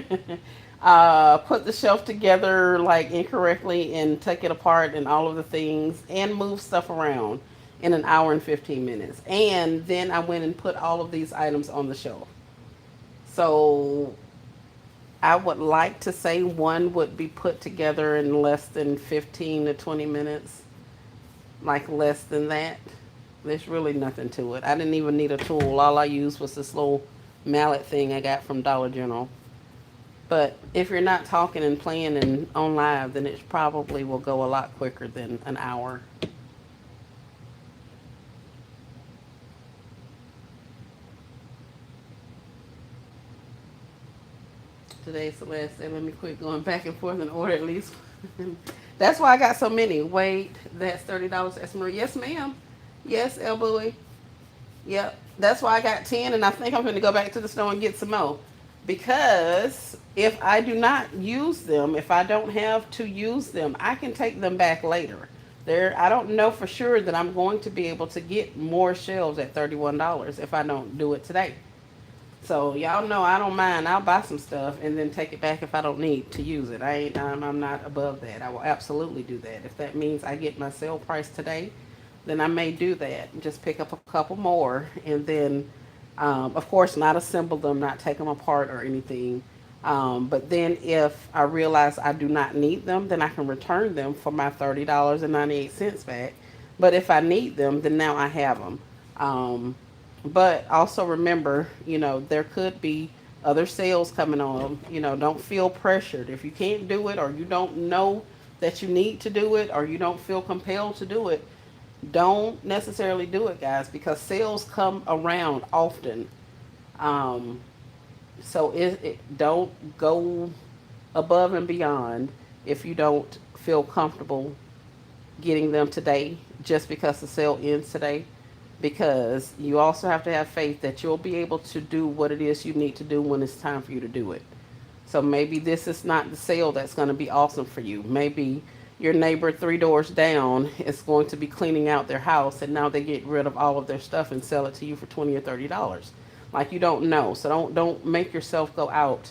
the shelf together like incorrectly and took it apart and all of the things and moved stuff around in an hour and 15 minutes. And then I went and put all of these items on the shelf. So I would like to say one would be put together in less than 15 to 20 minutes, like less than that. There's really nothing to it. I didn't even need a tool. All I used was this little mallet thing I got from Dollar General. But if you're not talking and playing and on live, then it probably will go a lot quicker than an hour. Today's the last day. Let me quit going back and forth and order at least. That's why I got so many. Wait, that's $30. That's Marie. Yes, ma'am. Yes, El Bowie. Yep. That's why I got 10, and I think I'm going to go back to the store and get some more. Because if I do not use them, if I don't have to use them, I can take them back later. There, I don't know for sure that I'm going to be able to get more shelves at $31 if I don't do it today. So y'all know I don't mind. I'll buy some stuff and then take it back if I don't need to use it. I'm not above that. I will absolutely do that. If that means I get my sale price today, then I may do that. Just pick up a couple more and then, of course, not assemble them, not take them apart or anything. But then if I realize I do not need them, then I can return them for my $30.98 back. But if I need them, then now I have them. But also remember, there could be other sales coming on. Don't feel pressured. If you can't do it or you don't know that you need to do it or you don't feel compelled to do it, don't necessarily do it, guys, because sales come around often. Um, so don't go above and beyond if you don't feel comfortable getting them today just because the sale ends today, because you also have to have faith that you'll be able to do what it is you need to do when it's time for you to do it. So maybe this is not the sale that's going to be awesome for you. Maybe your neighbor 3 doors down is going to be cleaning out their house and now they get rid of all of their stuff and sell it to you for 20 or $30. Like, you don't know. So don't make yourself go out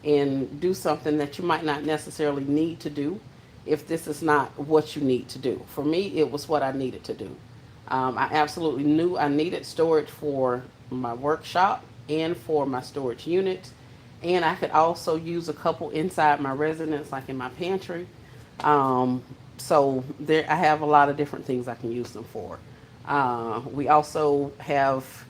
and do something that you might not necessarily need to do if this is not what you need to do. For me, it was what I needed to do. I absolutely knew I needed storage for my workshop and for my storage unit. And I could also use a couple inside my residence, like in my pantry. Um, so there, I have a lot of different things I can use them for. We also have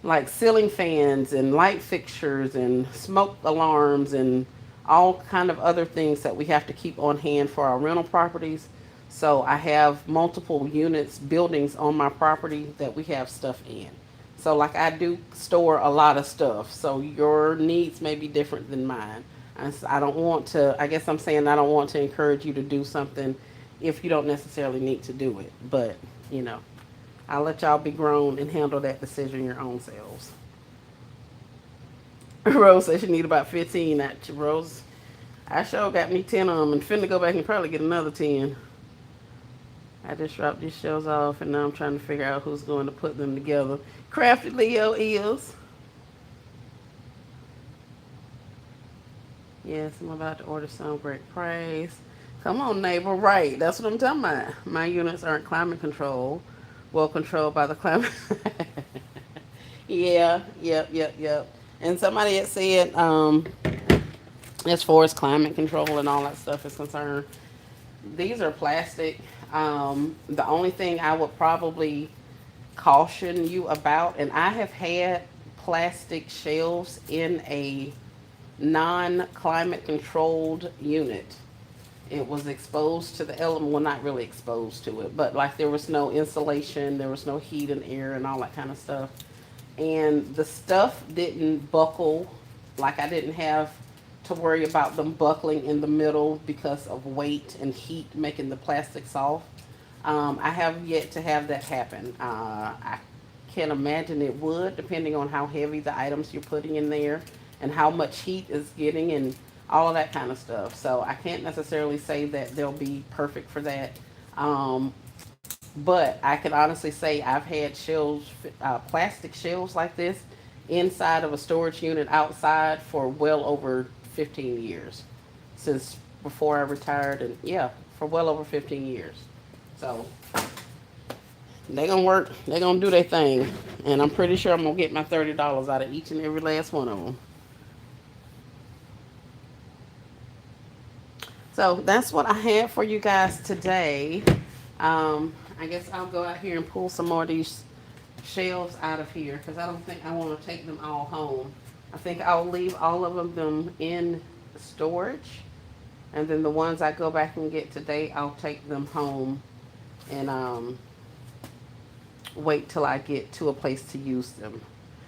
like ceiling fans and light fixtures and smoke alarms and all kind of other things that we have to keep on hand for our rental properties. So I have multiple units, buildings on my property that we have stuff in. So like, I do store a lot of stuff. So your needs may be different than mine. I don't want to, I guess I'm saying I don't want to encourage you to do something if you don't necessarily need to do it. But, I'll let y'all be grown and handle that decision your own selves. Rose said she need about 15. That Rose, I sure got me 10 of them and finna go back and probably get another 10. I just dropped these shells off and now I'm trying to figure out who's going to put them together. Crafty Leo is. Yes, I'm about to order some great price. Come on, neighbor. Right. That's what I'm talking about. My units aren't climate controlled. Well controlled by the climate. Yeah, yep. And somebody had said, as far as climate control and all that stuff is concerned, these are plastic. The only thing I would probably caution you about, and I have had plastic shelves in a non-climate controlled unit. It was exposed to the element, well, not really exposed to it, but like there was no insulation, there was no heat and air and all that kind of stuff. And the stuff didn't buckle, like I didn't have to worry about them buckling in the middle because of weight and heat making the plastic soft. I have yet to have that happen. I can imagine it would, depending on how heavy the items you're putting in there and how much heat is getting and all of that kind of stuff. So I can't necessarily say that they'll be perfect for that. Um, but I can honestly say I've had shelves, plastic shelves like this inside of a storage unit outside for well over 15 years. Since before I retired, and yeah, for well over 15 years. So they gonna work, they gonna do their thing. And I'm pretty sure I'm gonna get my $30 out of each and every last one of them. So that's what I have for you guys today. I guess I'll go out here and pull some more of these shelves out of here because I don't think I want to take them all home. I think I'll leave all of them in storage, and then the ones I go back and get today, I'll take them home and wait till I get to a place to use them.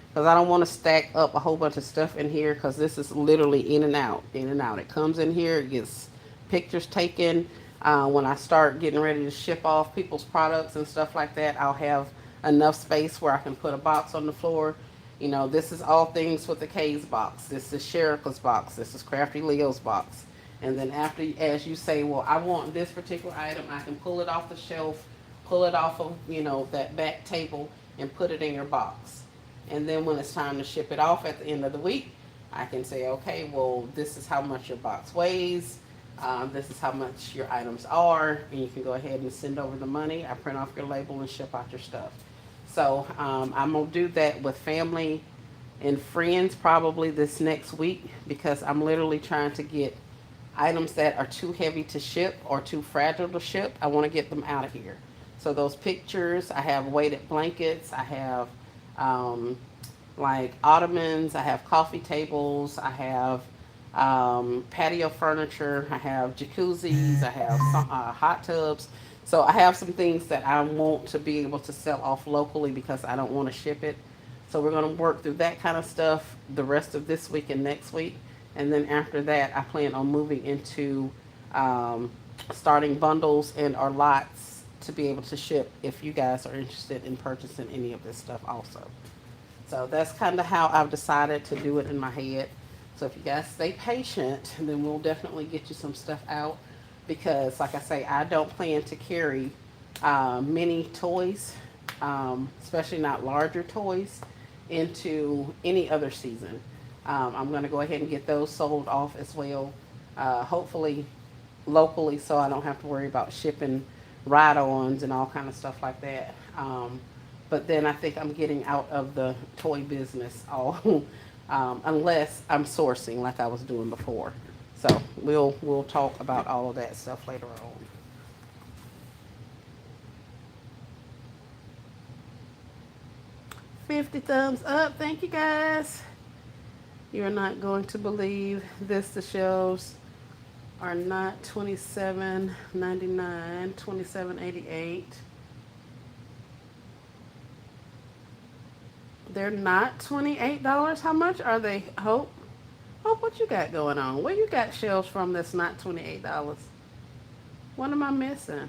Because I don't want to stack up a whole bunch of stuff in here because this is literally in and out, in and out. It comes in here, it gets pictures taken. When I start getting ready to ship off people's products and stuff like that, I'll have enough space where I can put a box on the floor. You know, this is all things with the K's box. This is Sherika's box. This is Crafty Leo's box. And then after, as you say, well, I want this particular item, I can pull it off the shelf, pull it off of, you know, that back table and put it in your box. And then when it's time to ship it off at the end of the week, I can say, okay, well, this is how much your box weighs. This is how much your items are. And you can go ahead and send over the money. I print off your label and ship out your stuff. So I'm going to do that with family and friends probably this next week because I'm literally trying to get items that are too heavy to ship or too fragile to ship. I want to get them out of here. So those pictures, I have weighted blankets, I have like ottomans, I have coffee tables, I have patio furniture, I have jacuzzis, I have some, hot tubs. So I have some things that I want to be able to sell off locally because I don't want to ship it. So we're going to work through that kind of stuff the rest of this week and next week. And then after that, I plan on moving into starting bundles and or lots to be able to ship if you guys are interested in purchasing any of this stuff also. So that's kind of how I've decided to do it in my head. So if you guys stay patient, then we'll definitely get you some stuff out because, like I say, I don't plan to carry many toys, especially not larger toys, into any other season. I'm going to go ahead and get those sold off as well, hopefully locally so I don't have to worry about shipping ride-ons and all kind of stuff like that. But then I think I'm getting out of the toy business all unless I'm sourcing like I was doing before. So we'll talk about all of that stuff later on. 50 thumbs up. Thank you guys. You're not going to believe this. The shelves are not $27.99, $27.88. They're not $28. How much are they? Hope. Hope, what you got going on? Where you got shelves from that's not $28? What am I missing?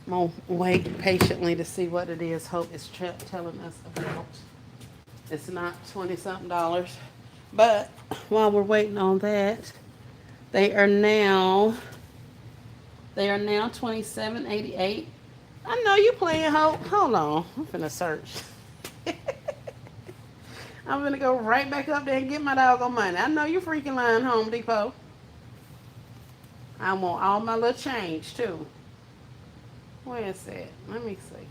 I'm going to wait patiently to see what it is Hope is telling us about. It's not 20 something dollars. But while we're waiting on that, they are now they are now 27.88. I know you playing Hope. Hold on. I'm finna search. I'm gonna go right back up there and get my doggone money. I know you freaking lying, Home Depot. I want all my little change too. Where is that? Let me see.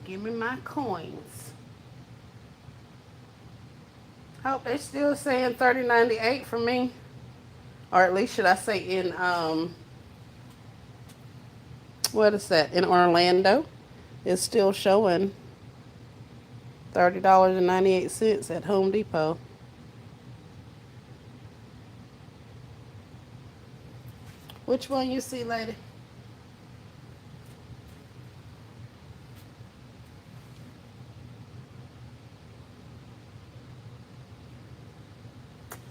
Give me my coins. Hope they're still saying 30.98 for me. Or at least should I say in what is that? In Orlando. It's still showing $30.98 at Home Depot. Which one you see, lady?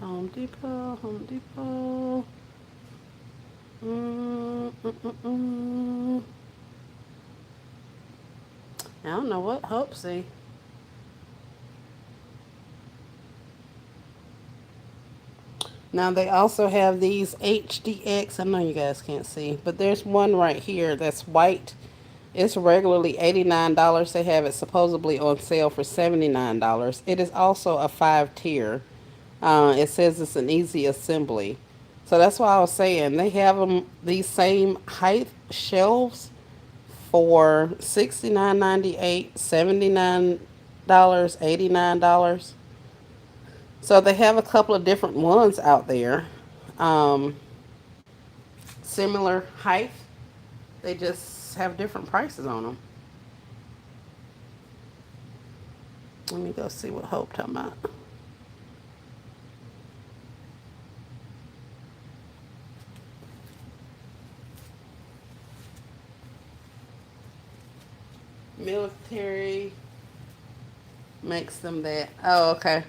Home Depot, Home Depot. Mm, mm, mm, mm. I don't know what Hope see. Now they also have these HDX. I know you guys can't see, but there's one right here that's white. It's regularly $89. They have it supposedly on sale for $79. It is also a 5 tier. It says it's an easy assembly. So that's why I was saying they have them these same height shelves for $69.98, $79, $89. So they have a couple of different ones out there. Um, Similar height. They just have different prices on them. Let me go see what Hope talking about. Military makes them that. Oh, okay.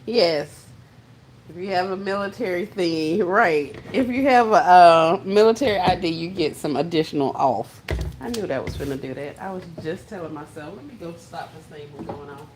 Yes. If you have a military thing, right. If you have a military ID, you get some additional off. I knew that was gonna do that. I was just telling myself, let me go stop this thing from going on.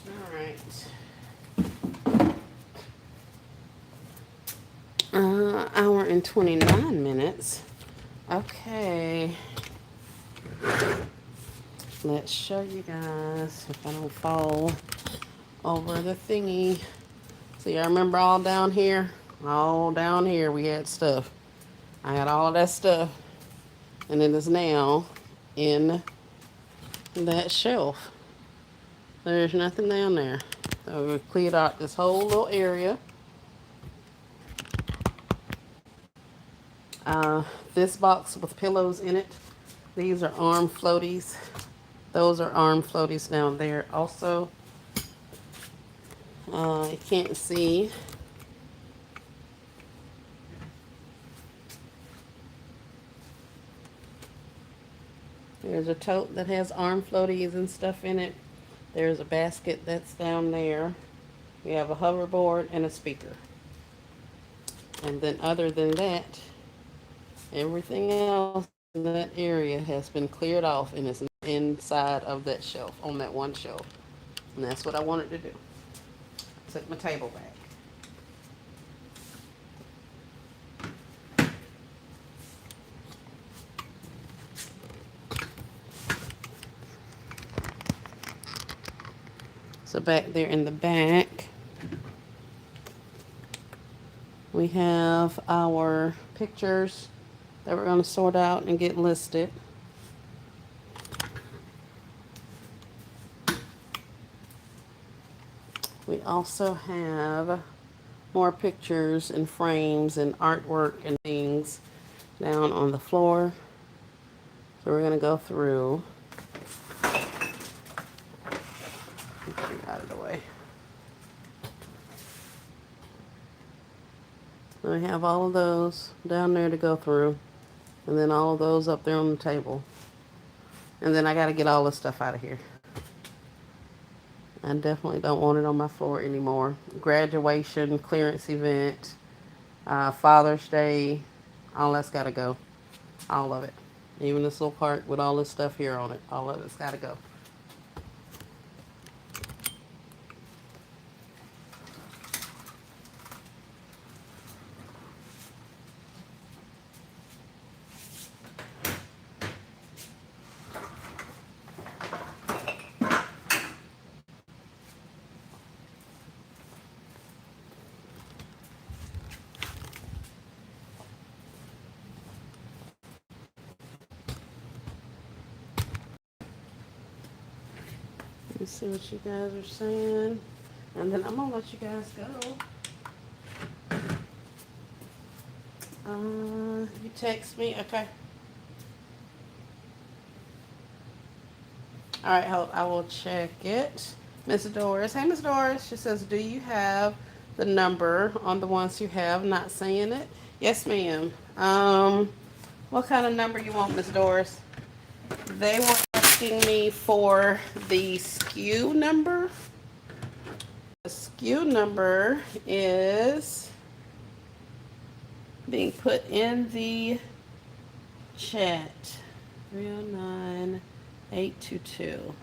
All right. Hour and 29 minutes. Okay. Let's show you guys if I don't fall over the thingy. See, I remember all down here? All down here we had stuff. I had all of that stuff. And it is now in that shelf. There's nothing down there. So we cleared out this whole little area. This box with pillows in it. These are arm floaties. Those are arm floaties down there. Also, you can't see. There's a tote that has arm floaties and stuff in it. There's a basket that's down there. We have a hoverboard and a speaker. And then other than that, everything else in that area has been cleared off and is inside of that shelf, on that one shelf. And that's what I wanted to do. Set my table back. So back there in the back, we have our pictures that we're going to sort out and get listed. We also have more pictures and frames and artwork and things down on the floor. So we're going to go through. Get you out of the way. So we have all of those down there to go through. And then all of those up there on the table. And then I got to get all this stuff out of here. I definitely don't want it on my floor anymore. Graduation, clearance event, Father's Day, all that's got to go. All of it. Even this little part with all this stuff here on it. All of it's got to go. Let me see what you guys are saying. And then I'm going to let you guys go. You text me? Okay. All right, hold. I will check it. Miss Doris. Hey, Miss Doris. She says, do you have the number on the ones you have? Not saying it. Yes, ma'am. What kind of number you want, Miss Doris? They were asking me for the SKU number. The SKU number is being put in the chat. 309822.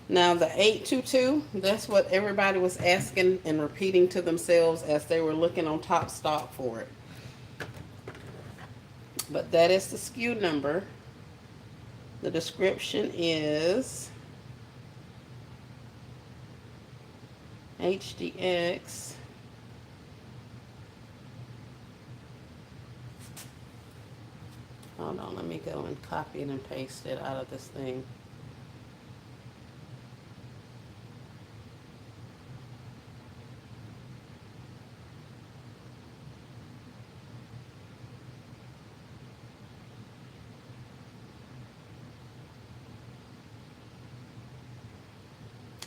Now the 822, that's what everybody was asking and repeating to themselves as they were looking on Top Stock for it. But that is the SKU number. The description is HDX. Hold on, let me go and copy it and paste it out of this thing.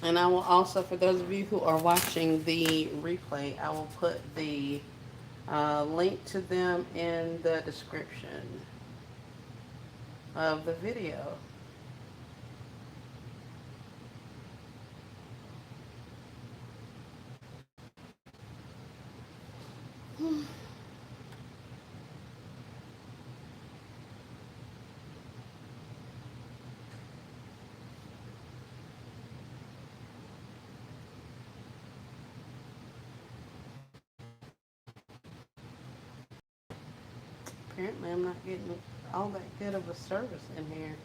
And I will also, for those of you who are watching the replay, I will put the link to them in the description of the video. Apparently I'm not getting all that good of a service in here.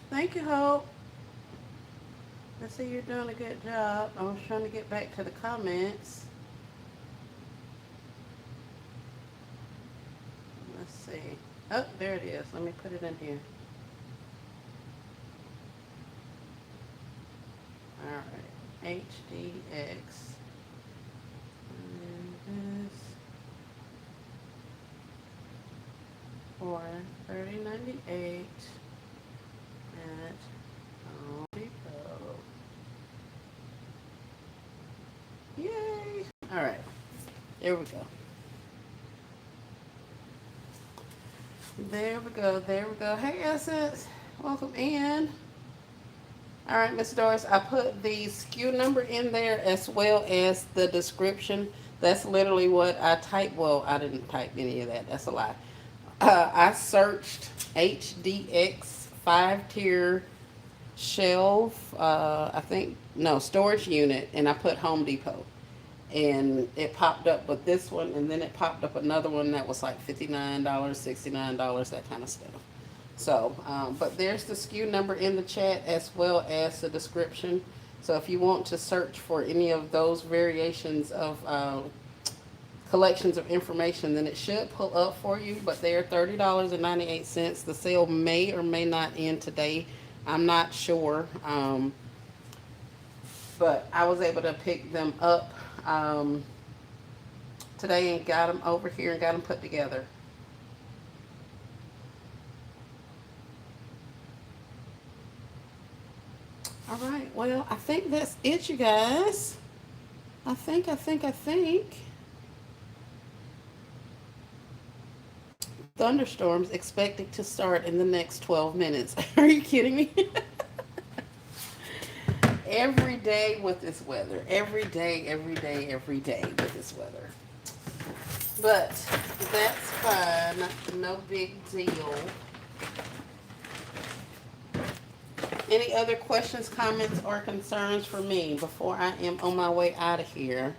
Thank you, Hope. I see you're doing a good job. I was trying to get back to the comments. Let's see. Oh, there it is. Let me put it in here. All right. HDX. And this for $30.98 at Home Depot. Yay! All right. There we go. There we go. There we go. Hey, Essence. Welcome in. All right, Miss Doris, I put the SKU number in there as well as the description. That's literally what I typed. Well, I didn't type any of that. That's a lie. I searched HDX 5-tier shelf, I think, no, storage unit, and I put Home Depot. And it popped up with this one, and then it popped up another one that was like $59, $69, that kind of stuff. So, but there's the SKU number in the chat as well as the description. So if you want to search for any of those variations of collections of information, then it should pull up for you. But they are $30.98. The sale may or may not end today. I'm not sure. But I was able to pick them up today and got them over here and got them put together. All right. Well, I think that's it, you guys. I think. Thunderstorms expected to start in the next 12 minutes. Are you kidding me? Every day with this weather. Every day, every day, every day with this weather. But that's fine. No big deal. Any other questions, comments, or concerns for me before I am on my way out of here?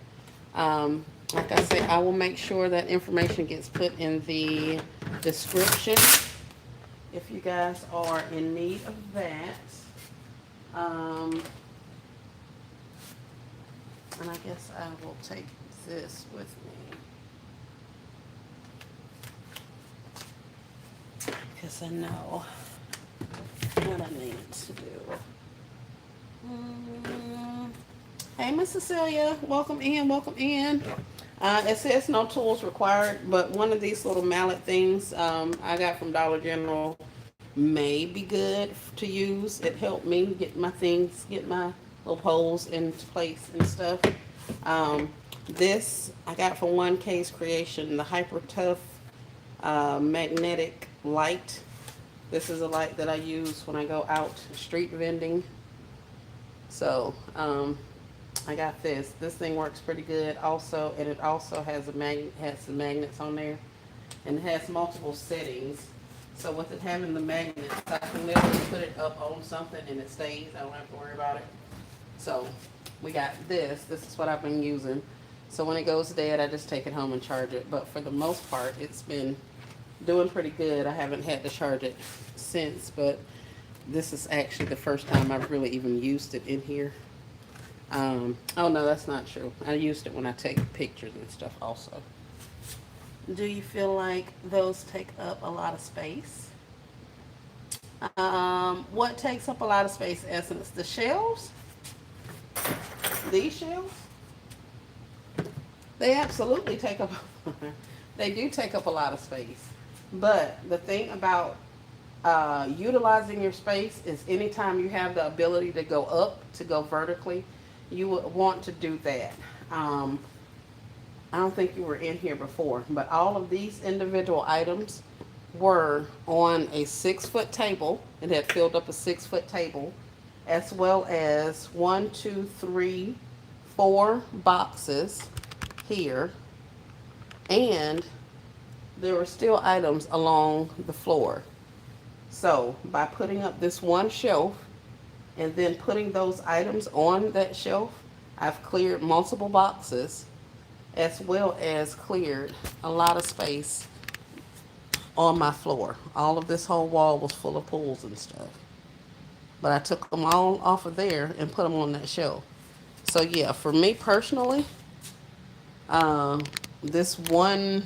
Like I say, I will make sure that information gets put in the description if you guys are in need of that. And I guess I will take this with me because I know what I need to do. Hey, Miss Cecilia, welcome in, welcome in. It says no tools required, but one of these little mallet things I got from Dollar General may be good to use. It helped me get my things, get my little poles into place and stuff. This I got from One Case Creation, the Hyper Tough magnetic light. This is a light that I use when I go out street vending. So I got this. This thing works pretty good also, and it also has has some magnets on there, and it has multiple settings. So with it having the magnets, I can literally put it up on something and it stays. I don't have to worry about it. So we got this. This is what I've been using. So when it goes dead, I just take it home and charge it. But for the most part, it's been doing pretty good. I haven't had to charge it since, but this is actually the first time I've really even used it in here. Oh no, that's not true. I used it when I take pictures and stuff also. Do you feel like those take up a lot of space? What takes up a lot of space, Essence? The shelves? These shelves? They absolutely take up, they do take up a lot of space. But the thing about utilizing your space is anytime you have the ability to go up, to go vertically, you would want to do that. I don't think you were in here before, but all of these individual items were on a 6-foot table. It had filled up a 6-foot table, as well as 1, 2, 3, 4 boxes here, and there were still items along the floor. So by putting up this one shelf and then putting those items on that shelf, I've cleared multiple boxes as well as cleared a lot of space on my floor. All of this whole wall was full of pools and stuff. But I took them all off of there and put them on that shelf. So yeah, for me personally, this one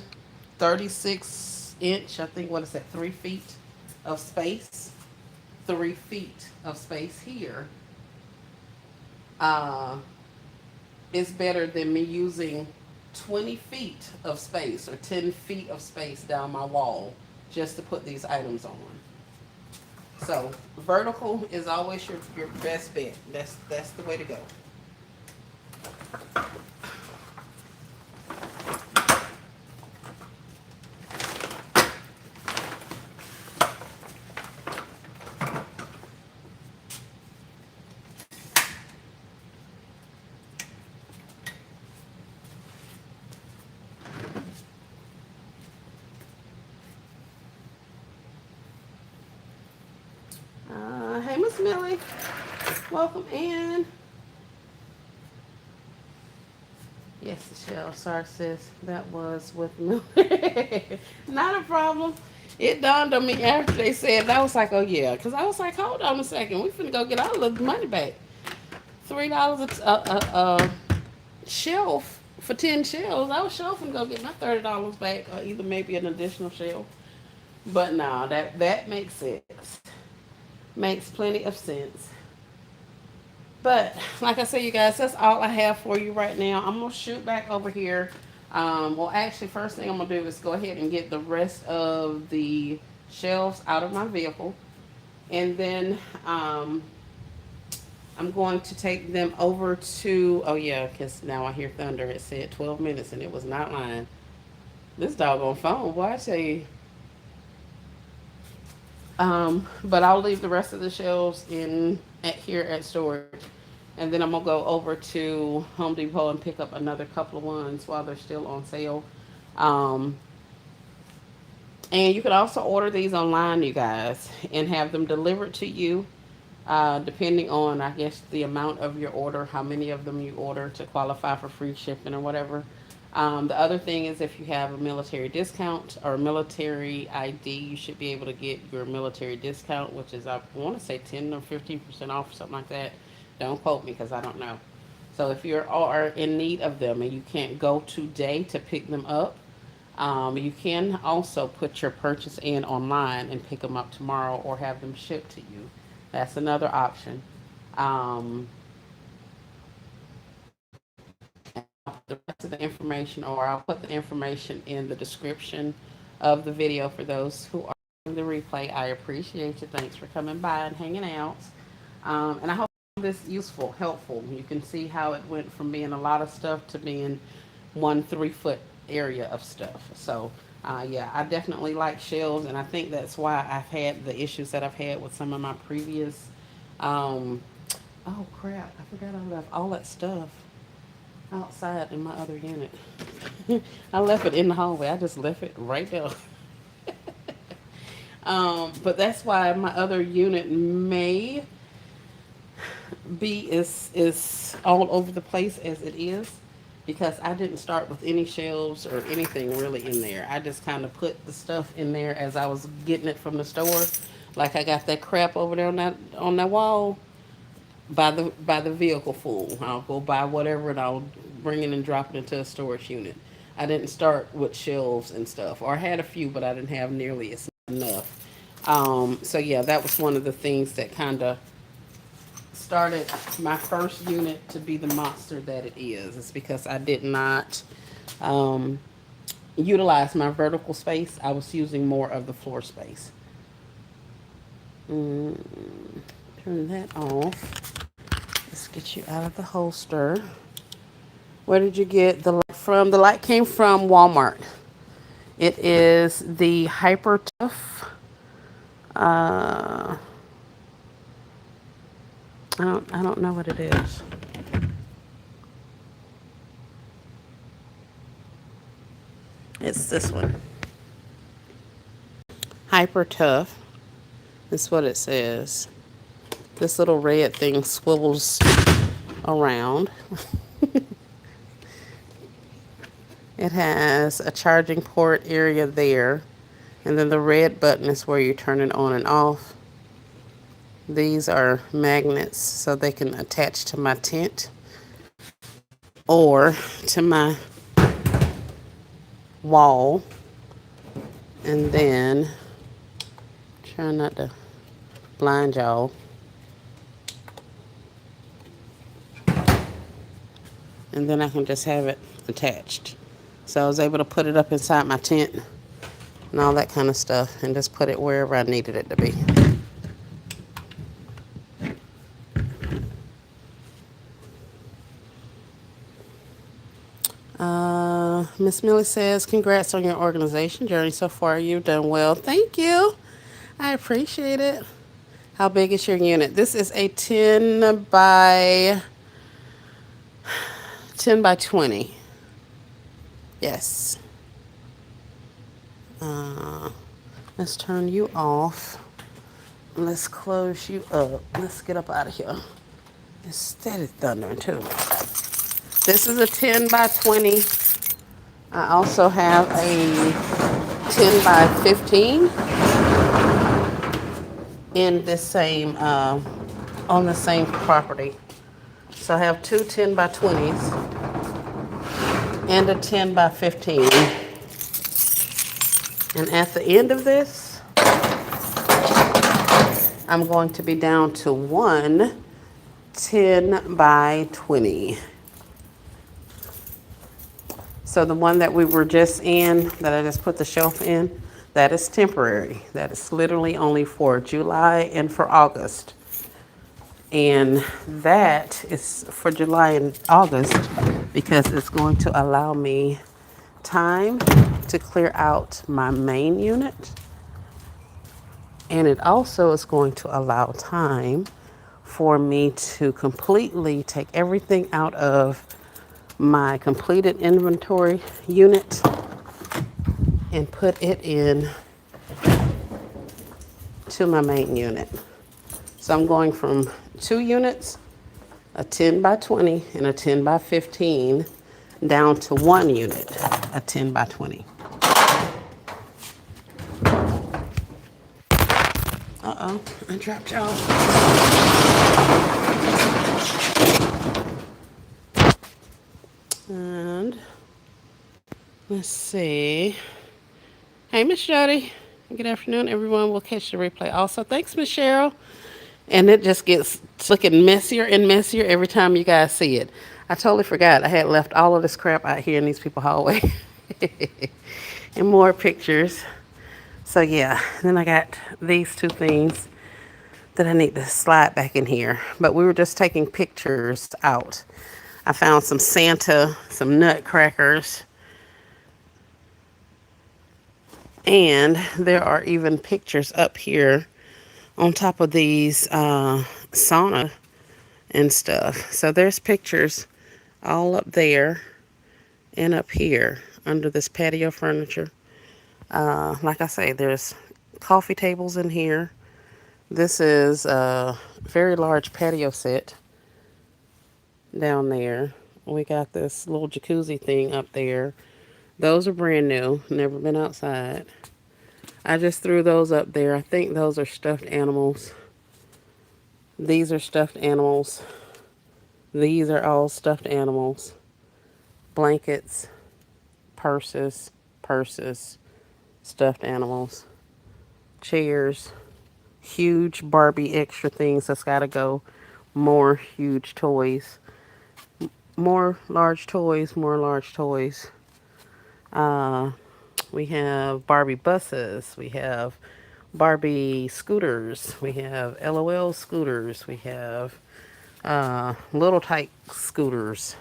36-inch, I think, what is that, 3 feet of space, 3 feet of space here, is better than me using 20 feet of space or 10 feet of space down my wall just to put these items on. So vertical is always your best bet. That's the way to go. Hey, Miss Millie, welcome in. Yes, Michelle. Sorry, sis. That was with me. Not a problem. It dawned on me after they said that. I was like, oh, yeah. Because I was like, hold on a second. We finna go get our little money back. $3 a shelf for 10 shelves. I was sure finna go get my $30 back, or either maybe an additional shelf. But no, that makes sense. Makes plenty of sense. But like I said, you guys, that's all I have for you right now. I'm gonna shoot back over here. Well, actually, first thing I'm gonna do is go ahead and get the rest of the shelves out of my vehicle, and then I'm going to take them over to. Oh yeah, because now I hear thunder. It said 12 minutes, and it was not lying. This doggone phone, boy, I tell you. But I'll leave the rest of the shelves in at here at storage, and then I'm gonna go over to Home Depot and pick up another couple of ones while they're still on sale. Um, and you can also order these online, you guys, and have them delivered to you, depending on, I guess, the amount of your order, how many of them you order to qualify for free shipping or whatever. The other thing is if you have a military discount or a military ID, you should be able to get your military discount, which is, I want to say 10 or 15% off, something like that. Don't quote me because I don't know. So if you are in need of them and you can't go today to pick them up, you can also put your purchase in online and pick them up tomorrow or have them shipped to you. That's another option. Um, the rest of the information, or I'll put the information in the description of the video for those who are in the replay. I appreciate you. Thanks for coming by and hanging out. And I hope this useful, helpful. You can see how it went from being a lot of stuff to being 1 3 foot area of stuff. So, yeah, I definitely like shelves, and I think that's why I've had the issues that I've had with some of my previous. Um, oh crap! I forgot I left all that stuff outside in my other unit. I left it in the hallway. I just left it right there. But that's why my other unit may be is all over the place as it is, because I didn't start with any shelves or anything really in there. I just kind of put the stuff in there as I was getting it from the store. Like I got that crap over there on that wall by the vehicle full. I'll go buy whatever and I'll bring it and drop it into a storage unit. I didn't start with shelves and stuff, or I had a few, but I didn't have nearly as enough. So yeah, that was one of the things that kind of started my first unit to be the monster that it is. It's because I did not um, utilize my vertical space. I was using more of the floor space. Mm, turn that off. Let's get you out of the holster. Where did you get the light from? The light came from Walmart. It is the Hyper Tough. I don't know what it is. It's this one. Hyper Tough. That's what it says. This little red thing swivels around. It has a charging port area there. And then the red button is where you turn it on and off. These are magnets so they can attach to my tent or to my wall. And then, try not to blind y'all. And then I can just have it attached. So I was able to put it up inside my tent and all that kind of stuff and just put it wherever I needed it to be. Miss Millie says, congrats on your organization journey so far. You've done well. Thank you. I appreciate it. How big is your unit? This is a 10 by 20. Yes. Let's turn you off. Let's close you up. Let's get up out of here. It's steady thundering too. This is a 10 by 20. I also have a 10 by 15 in this same, on the same property. So So I have two 10 by 20s and a 10 by 15. And at the end of this, I'm going to be down to one 10 by 20. So the one that we were just in, that I just put the shelf in, that is temporary. That is literally only for July and for August. And that is for July and August because it's going to allow me time to clear out my main unit. And it also is going to allow time for me to completely take everything out of my completed inventory unit and put it in to my main unit. So I'm going from two units, a 10 by 20 and a 10 by 15, down to one unit, a 10 by 20. Uh-oh, I dropped y'all. And let's see. Hey, Miss Jody. Good afternoon, everyone. We'll catch the replay also. Thanks, Miss Cheryl. And it just gets looking messier and messier every time you guys see it. I totally forgot. I had left all of this crap out here in these people's hallway. And more pictures. So yeah, then I got these two things that I need to slide back in here. But we were just taking pictures out. I found some Santa, some nutcrackers. And there are even pictures up here on top of these sauna and stuff. So there's pictures all up there and up here under this patio furniture. Like I say, there's coffee tables in here. This is a very large patio set down there. We got this little jacuzzi thing up there. Those are brand new, never been outside. I just threw those up there. I think those are stuffed animals. These are stuffed animals. These are all stuffed animals. Blankets, purses, stuffed animals, chairs, huge Barbie extra things that's got to go, more huge toys, more large toys, more large toys. We have Barbie buses, we have Barbie scooters, we have LOL scooters, we have little type scooters.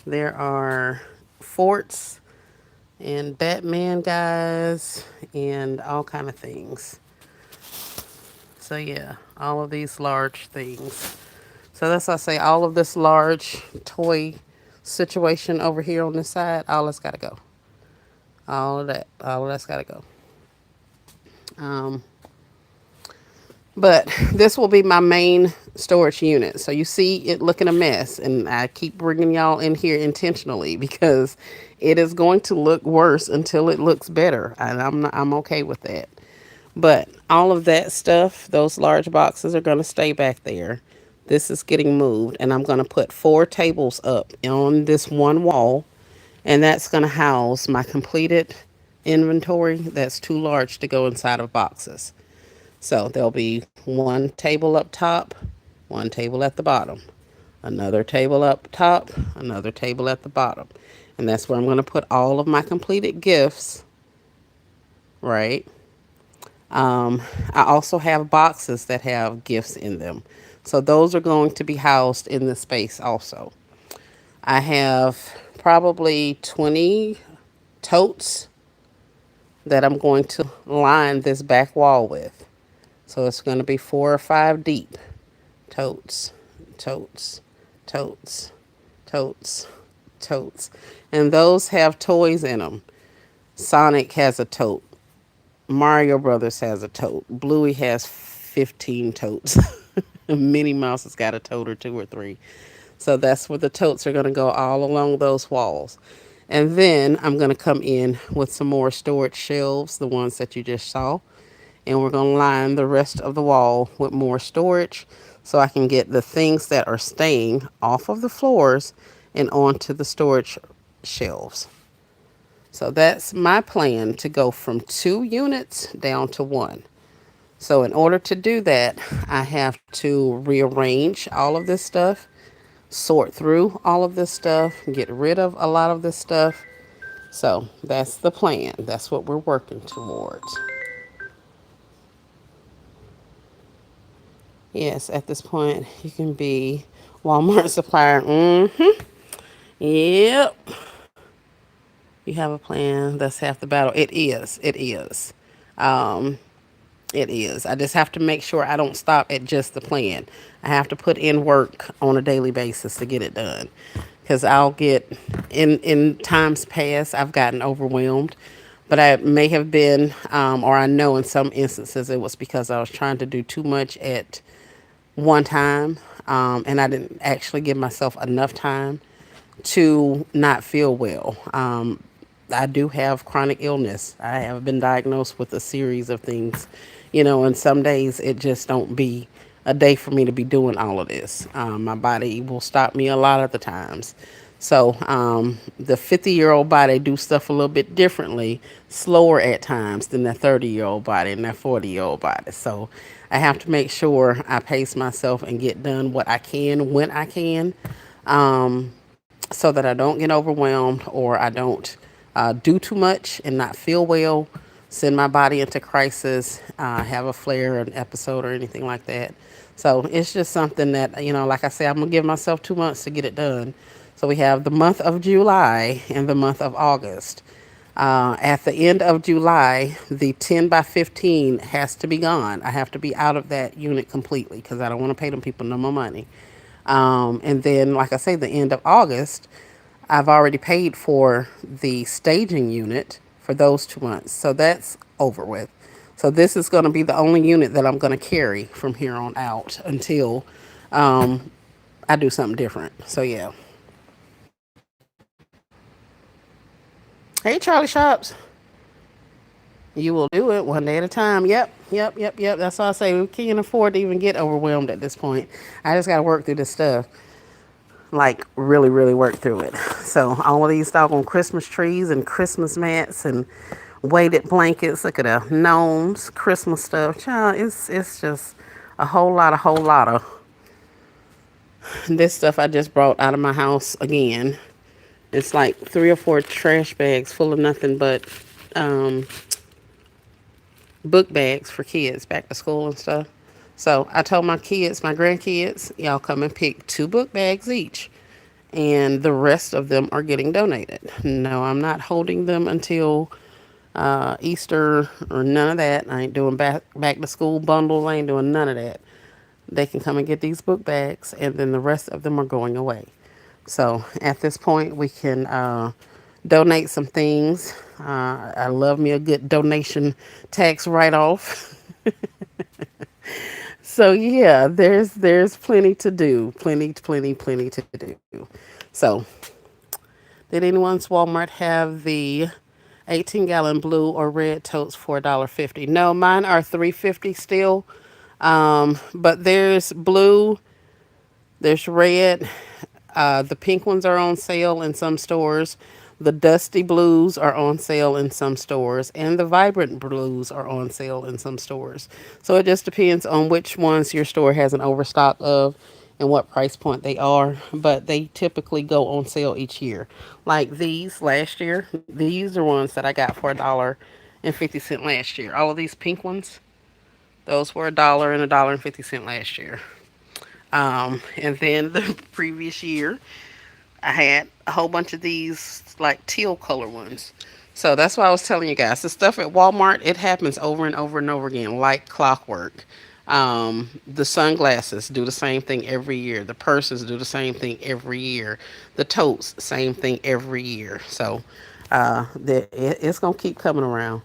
There are forts and Batman guys and all kind of things. So yeah, all of these large things. So that's why I say all of this large toy situation over here on this side, all that's got to go. All of that's got to go. But this will be my main storage unit. So you see it looking a mess. And I keep bringing y'all in here intentionally because it is going to look worse until it looks better. And I'm okay with that. But all of that stuff, those large boxes are going to stay back there. This is getting moved. And I'm going to put 4 tables up on this one wall. And that's going to house my completed inventory that's too large to go inside of boxes. So there'll be one table up top, one table at the bottom, another table up top, another table at the bottom. And that's where I'm going to put all of my completed gifts, right? I also have boxes that have gifts in them. So those are going to be housed in the space also. I have probably 20 totes that I'm going to line this back wall with. So it's going to be 4 or 5 deep. Totes, totes, totes, totes, totes. And those have toys in them. Sonic has a tote. Mario Brothers has a tote. Bluey has 15 totes. Minnie Mouse has got a tote or 2 or 3. So that's where the totes are going to go all along those walls. And then I'm going to come in with some more storage shelves, the ones that you just saw. And we're going to line the rest of the wall with more storage so I can get the things that are staying off of the floors and onto the storage shelves. So that's my plan, to go from 2 units down to one. So in order to do that, I have to rearrange all of this stuff, sort through all of this stuff, get rid of a lot of this stuff. So that's the plan. That's what we're working towards. Yes, at this point, you can be Walmart supplier. Yep. You have a plan. That's half the battle. It is. It is. Um, It is. I just have to make sure I don't stop at just the plan. I have to put in work on a daily basis to get it done. Because I'll get, in times past, I've gotten overwhelmed. But I may have been, or I know in some instances it was because I was trying to do too much at one time. And I didn't actually give myself enough time to not feel well. I do have chronic illness. I have been diagnosed with a series of things, and some days it just don't be a day for me to be doing all of this. My body will stop me a lot of the times. So the 50-year-old body do stuff a little bit differently, slower at times than the 30-year-old body and that 40-year-old body. So I have to make sure I pace myself and get done what I can when I can, so that I don't get overwhelmed or I don't do too much and not feel well, send my body into crisis, have a flare, an episode, or anything like that. So it's just something that, like I said, I'm going to give myself 2 months to get it done. So we have the month of July and the month of August. At the end of July, the 10 by 15 has to be gone. I have to be out of that unit completely because I don't want to pay them people no more money. And then, like I say, the end of August, I've already paid for the staging unit for those 2 months. So that's over with. So this is going to be the only unit that I'm going to carry from here on out until I do something different. So yeah. Hey, Charlie Shops. You will do it one day at a time. Yep, yep, yep, yep. That's all I say. We can't afford to even get overwhelmed at this point. I just got to work through this stuff. Like, really, really work through it. So, all of these doggone Christmas trees and Christmas mats and weighted blankets. Look at the gnomes, Christmas stuff. Child, it's just a whole lot of this stuff I just brought out of my house again. It's like 3 or 4 trash bags full of nothing but um, book bags for kids back to school and stuff. So I told my kids, my grandkids, y'all come and pick 2 book bags each. And the rest of them are getting donated. No, I'm not holding them until Easter or none of that. I ain't doing back to school bundles. I ain't doing none of that. They can come and get these book bags, and then the rest of them are going away. So at this point, we can donate some things. I love me a good donation tax write off. So yeah, there's plenty to do, plenty to do. So did anyone's Walmart have the 18-gallon blue or red totes for $1.50? No, mine are $3.50 still. But there's blue, there's red. The pink ones are on sale in some stores. The dusty blues are on sale in some stores, and the vibrant blues are on sale in some stores. So it just depends on which ones your store has an overstock of and what price point they are. But they typically go on sale each year. Like these last year, these are ones that I got for $1.50 last year. All of these pink ones, those were $1 and $1.50 last year. And then the previous year, I had a whole bunch of these like teal color ones. So that's why I was telling you guys. The stuff at Walmart, it happens over and over and over again, like clockwork. The sunglasses do the same thing every year. The purses do the same thing every year. The totes, same thing every year. So it's going to keep coming around.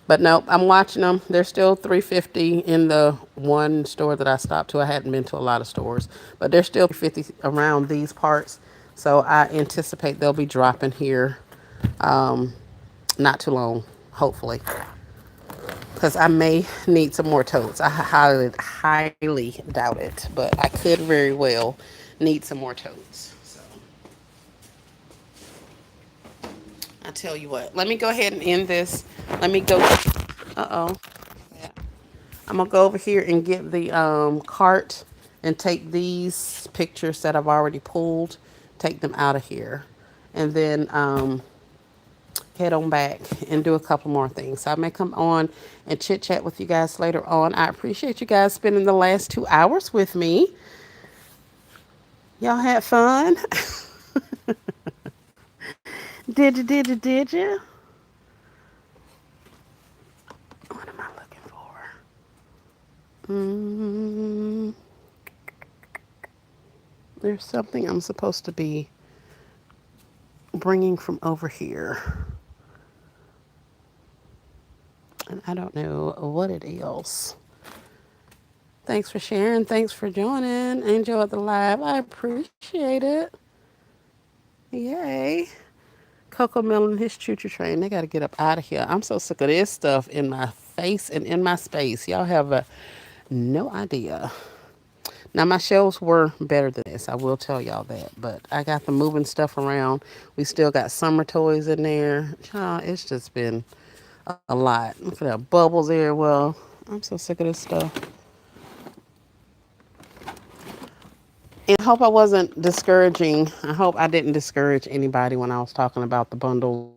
But no, I'm watching them. They're still 350 in the one store that I stopped to. I hadn't been to a lot of stores, but they're still 50 around these parts. So I anticipate they'll be dropping here not too long, hopefully. Because because I may need some more totes. I highly doubt it, but I could very well need some more totes. So I tell you what, let me go ahead and end this. Let me go. Uh-oh. Yeah. I'm gonna go over here and get the cart and take these pictures that I've already pulled, take them out of here, and then head on back and do a couple more things. So I may come on and chit chat with you guys later on. I appreciate you guys spending the last 2 hours with me. Y'all had fun. Did you? What am I looking for? Mm, there's something I'm supposed to be bringing from over here. And I don't know what it is. Thanks for sharing. Thanks for joining. Enjoy the live. I appreciate it. Yay. Coco Melon, his choo-choo train. They got to get up out of here. I'm so sick of this stuff in my face and in my space. Y'all have no idea. Now, my shelves were better than this. I will tell y'all that. But I got the moving stuff around. We still got summer toys in there. It's just been a lot. Look at that bubbles there. Well, I'm so sick of this stuff. And I hope I wasn't discouraging. I hope I didn't discourage anybody when I was talking about the bundles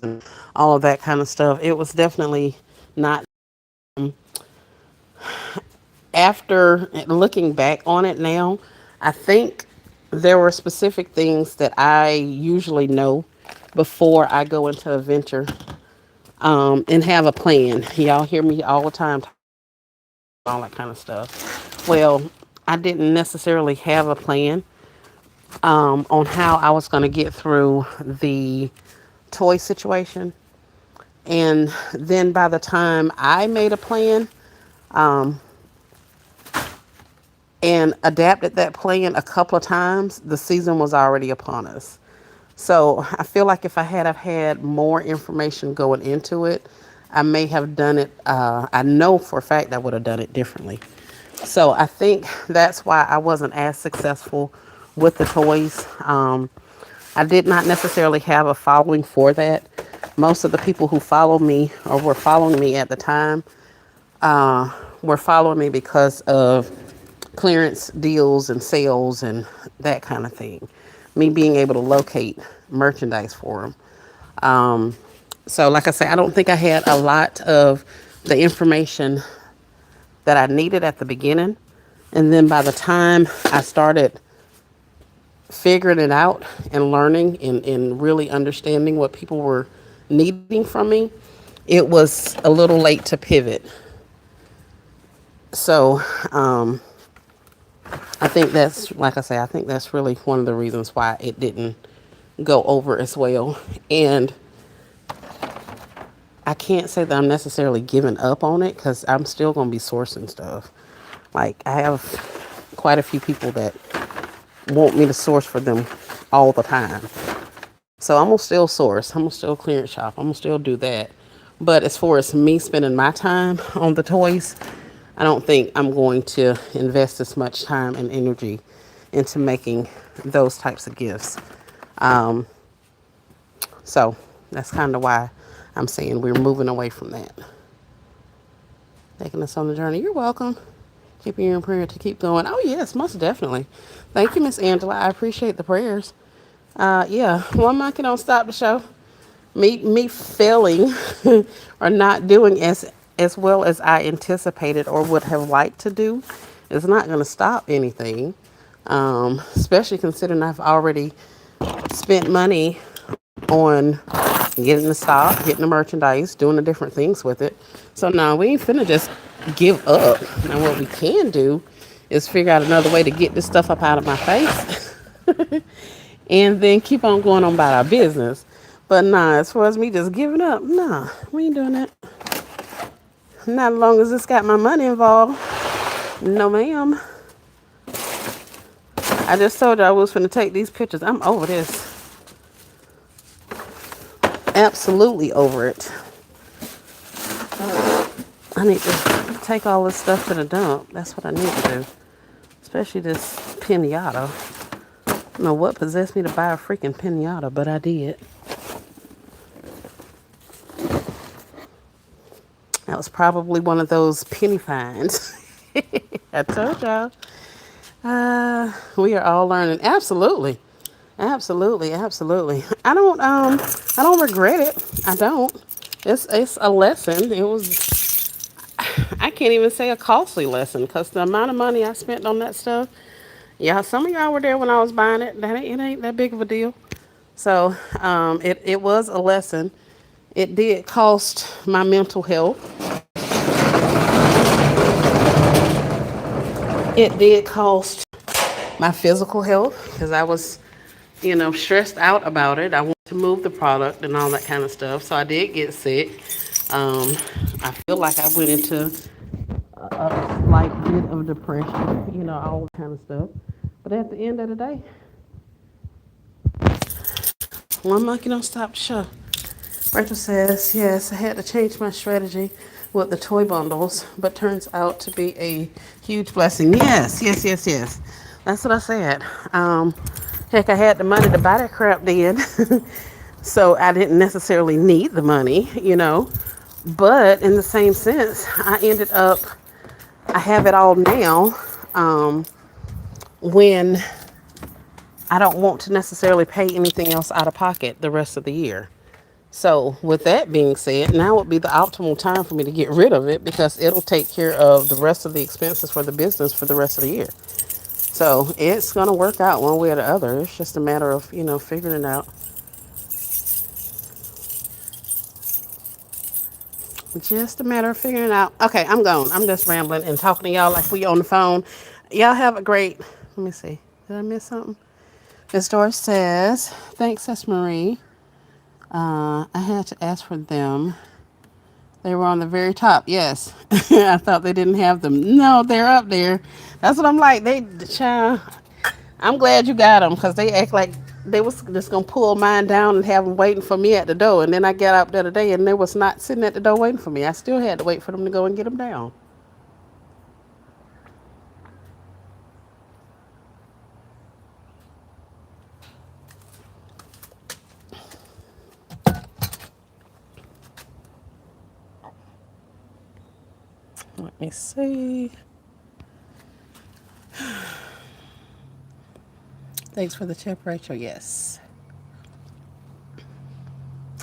and all of that kind of stuff. It was definitely not. After looking back on it now, I think there were specific things that I usually know before I go into a venture, and have a plan. Y'all hear me all the time, all that kind of stuff. Well, I didn't necessarily have a plan on how I was going to get through the toy situation. And then by the time I made a plan and adapted that plan a couple of times, the season was already upon us. So I feel like if I had have had more information going into it, I may have done it. I know for a fact I would have done it differently. So I think that's why I wasn't as successful with the toys. I did not necessarily have a following for that. Most of the people who followed me or were following me at the time were following me because of clearance deals and sales and that kind of thing. Me being able to locate merchandise for them. So like I say, I don't think I had a lot of the information that I needed at the beginning. And then by the time I started figuring it out and learning and really understanding what people were needing from me, it was a little late to pivot. So I think that's, like I say, I think that's really one of the reasons why it didn't go over as well. And I can't say that I'm necessarily giving up on it because I'm still going to be sourcing stuff. Like, I have quite a few people that want me to source for them all the time. So I'm going to still source. I'm going to still clearance shop. I'm going to still do that. But as far as me spending my time on the toys, I don't think I'm going to invest as much time and energy into making those types of gifts. So that's kind of why I'm saying we're moving away from that. Taking us on the journey. You're welcome. Keeping you in prayer to keep going. Oh, yes, most definitely. Thank you, Miss Angela. I appreciate the prayers. Yeah, one monkey don't stop the show. Me failing or not doing as well as I anticipated or would have liked to do is not going to stop anything. Especially considering I've already spent money on getting the stock, getting the merchandise, doing the different things with it. So now we ain't finna just give up. Now what we can do is figure out another way to get this stuff up out of my face and then keep on going on about our business. But nah, as far as me just giving up, nah, we ain't doing that. Not as long as it's got my money involved. No, ma'am. I just told you I was finna take these pictures. I'm over this. Absolutely over it. I need to take all this stuff to the dump. That's what I need to do. Especially this pinata. I don't know what possessed me to buy a freaking pinata, but I did. That was probably one of those penny finds. I told y'all. We are all learning. Absolutely. Absolutely, absolutely. I don't regret it. I don't. It's a lesson. It was, I can't even say a costly lesson because the amount of money I spent on that stuff. Yeah, some of y'all were there when I was buying it. It ain't that big of a deal. So, it was a lesson. It did cost my mental health. It did cost my physical health because I was, stressed out about it. I wanted to move the product and all that kind of stuff. So I did get sick. Um, I feel like I went into a slight bit of depression, all that kind of stuff. But at the end of the day, one monkey don't stop the show. Rachel says, yes, I had to change my strategy with the toy bundles, but turns out to be a huge blessing. Yes, yes, yes, yes. That's what I said. Heck, I had the money to buy that crap then. So I didn't necessarily need the money. But in the same sense, I have it all now, when I don't want to necessarily pay anything else out of pocket the rest of the year. So, with that being said, now would be the optimal time for me to get rid of it because it'll take care of the rest of the expenses for the business for the rest of the year. So, it's going to work out one way or the other. It's just a matter of, figuring it out. Just a matter of figuring it out. Okay, I'm gone. I'm just rambling and talking to y'all like we on the phone. Y'all have a great, let me see. Did I miss something? Miss Doris says, thanks, S. Marie. I had to ask for them. They were on the very top. Yes. I thought they didn't have them. No, they're up there. That's what I'm like. Child, I'm glad you got them because they act like they was just going to pull mine down and have them waiting for me at the door. And then I got up the other day and they was not sitting at the door waiting for me. I still had to wait for them to go and get them down. Let me see. Thanks for the tip, Rachel. Yes.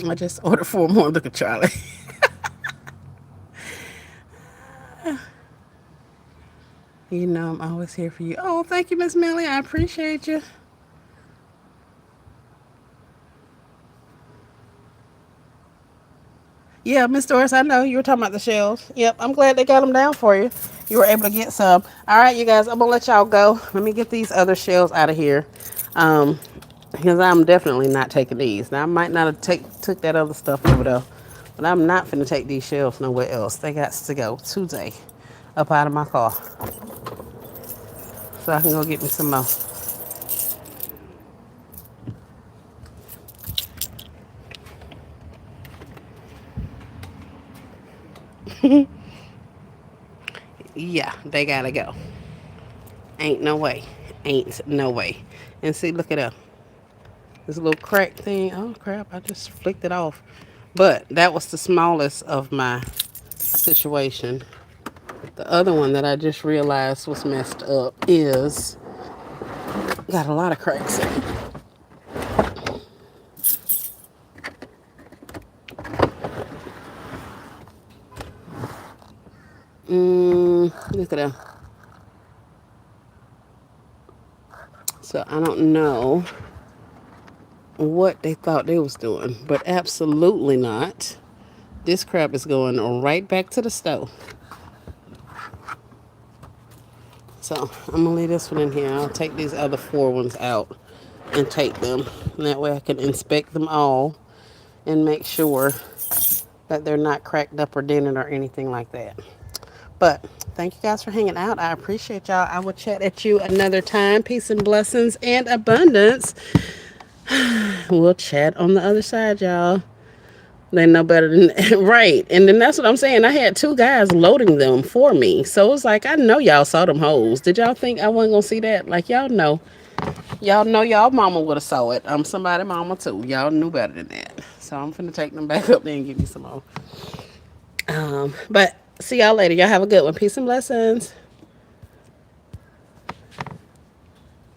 I just ordered 4 more. Look at Charlie. I'm always here for you. Oh, thank you, Miss Millie. I appreciate you. Yeah, Miss Doris, I know you were talking about the shells. Yep, I'm glad they got them down for you. You were able to get some. All right, you guys, I'm gonna let y'all go. Let me get these other shells out of here, because I'm definitely not taking these. Now I might not have took that other stuff over there, but I'm not finna take these shells nowhere else. They got to go today, up out of my car, so I can go get me some more. Yeah, they gotta go. Ain't no way. Ain't no way. And see, look at that. This little crack thing. Oh crap, I just flicked it off. But that was the smallest of my situation. The other one that I just realized was messed up is got a lot of cracks in it. Look at that. So I don't know what they thought they was doing, but absolutely not. This crap is going right back to the stove. So I'm gonna leave this one in here. I'll take these other 4 ones out and take them. And that way I can inspect them all and make sure that they're not cracked up or dented or anything like that. But thank you guys for hanging out. I appreciate y'all. I will chat at you another time. Peace and blessings and abundance. We'll chat on the other side, y'all. They know better than right. And then that's what I'm saying. I had two guys loading them for me. So it's like I know y'all saw them hoes. Did y'all think I wasn't gonna see that? Like y'all know. Y'all know y'all mama would have saw it. I'm somebody mama too. Y'all knew better than that. So I'm finna take them back up there and give you some more. But see y'all later. Y'all have a good one. Peace and blessings.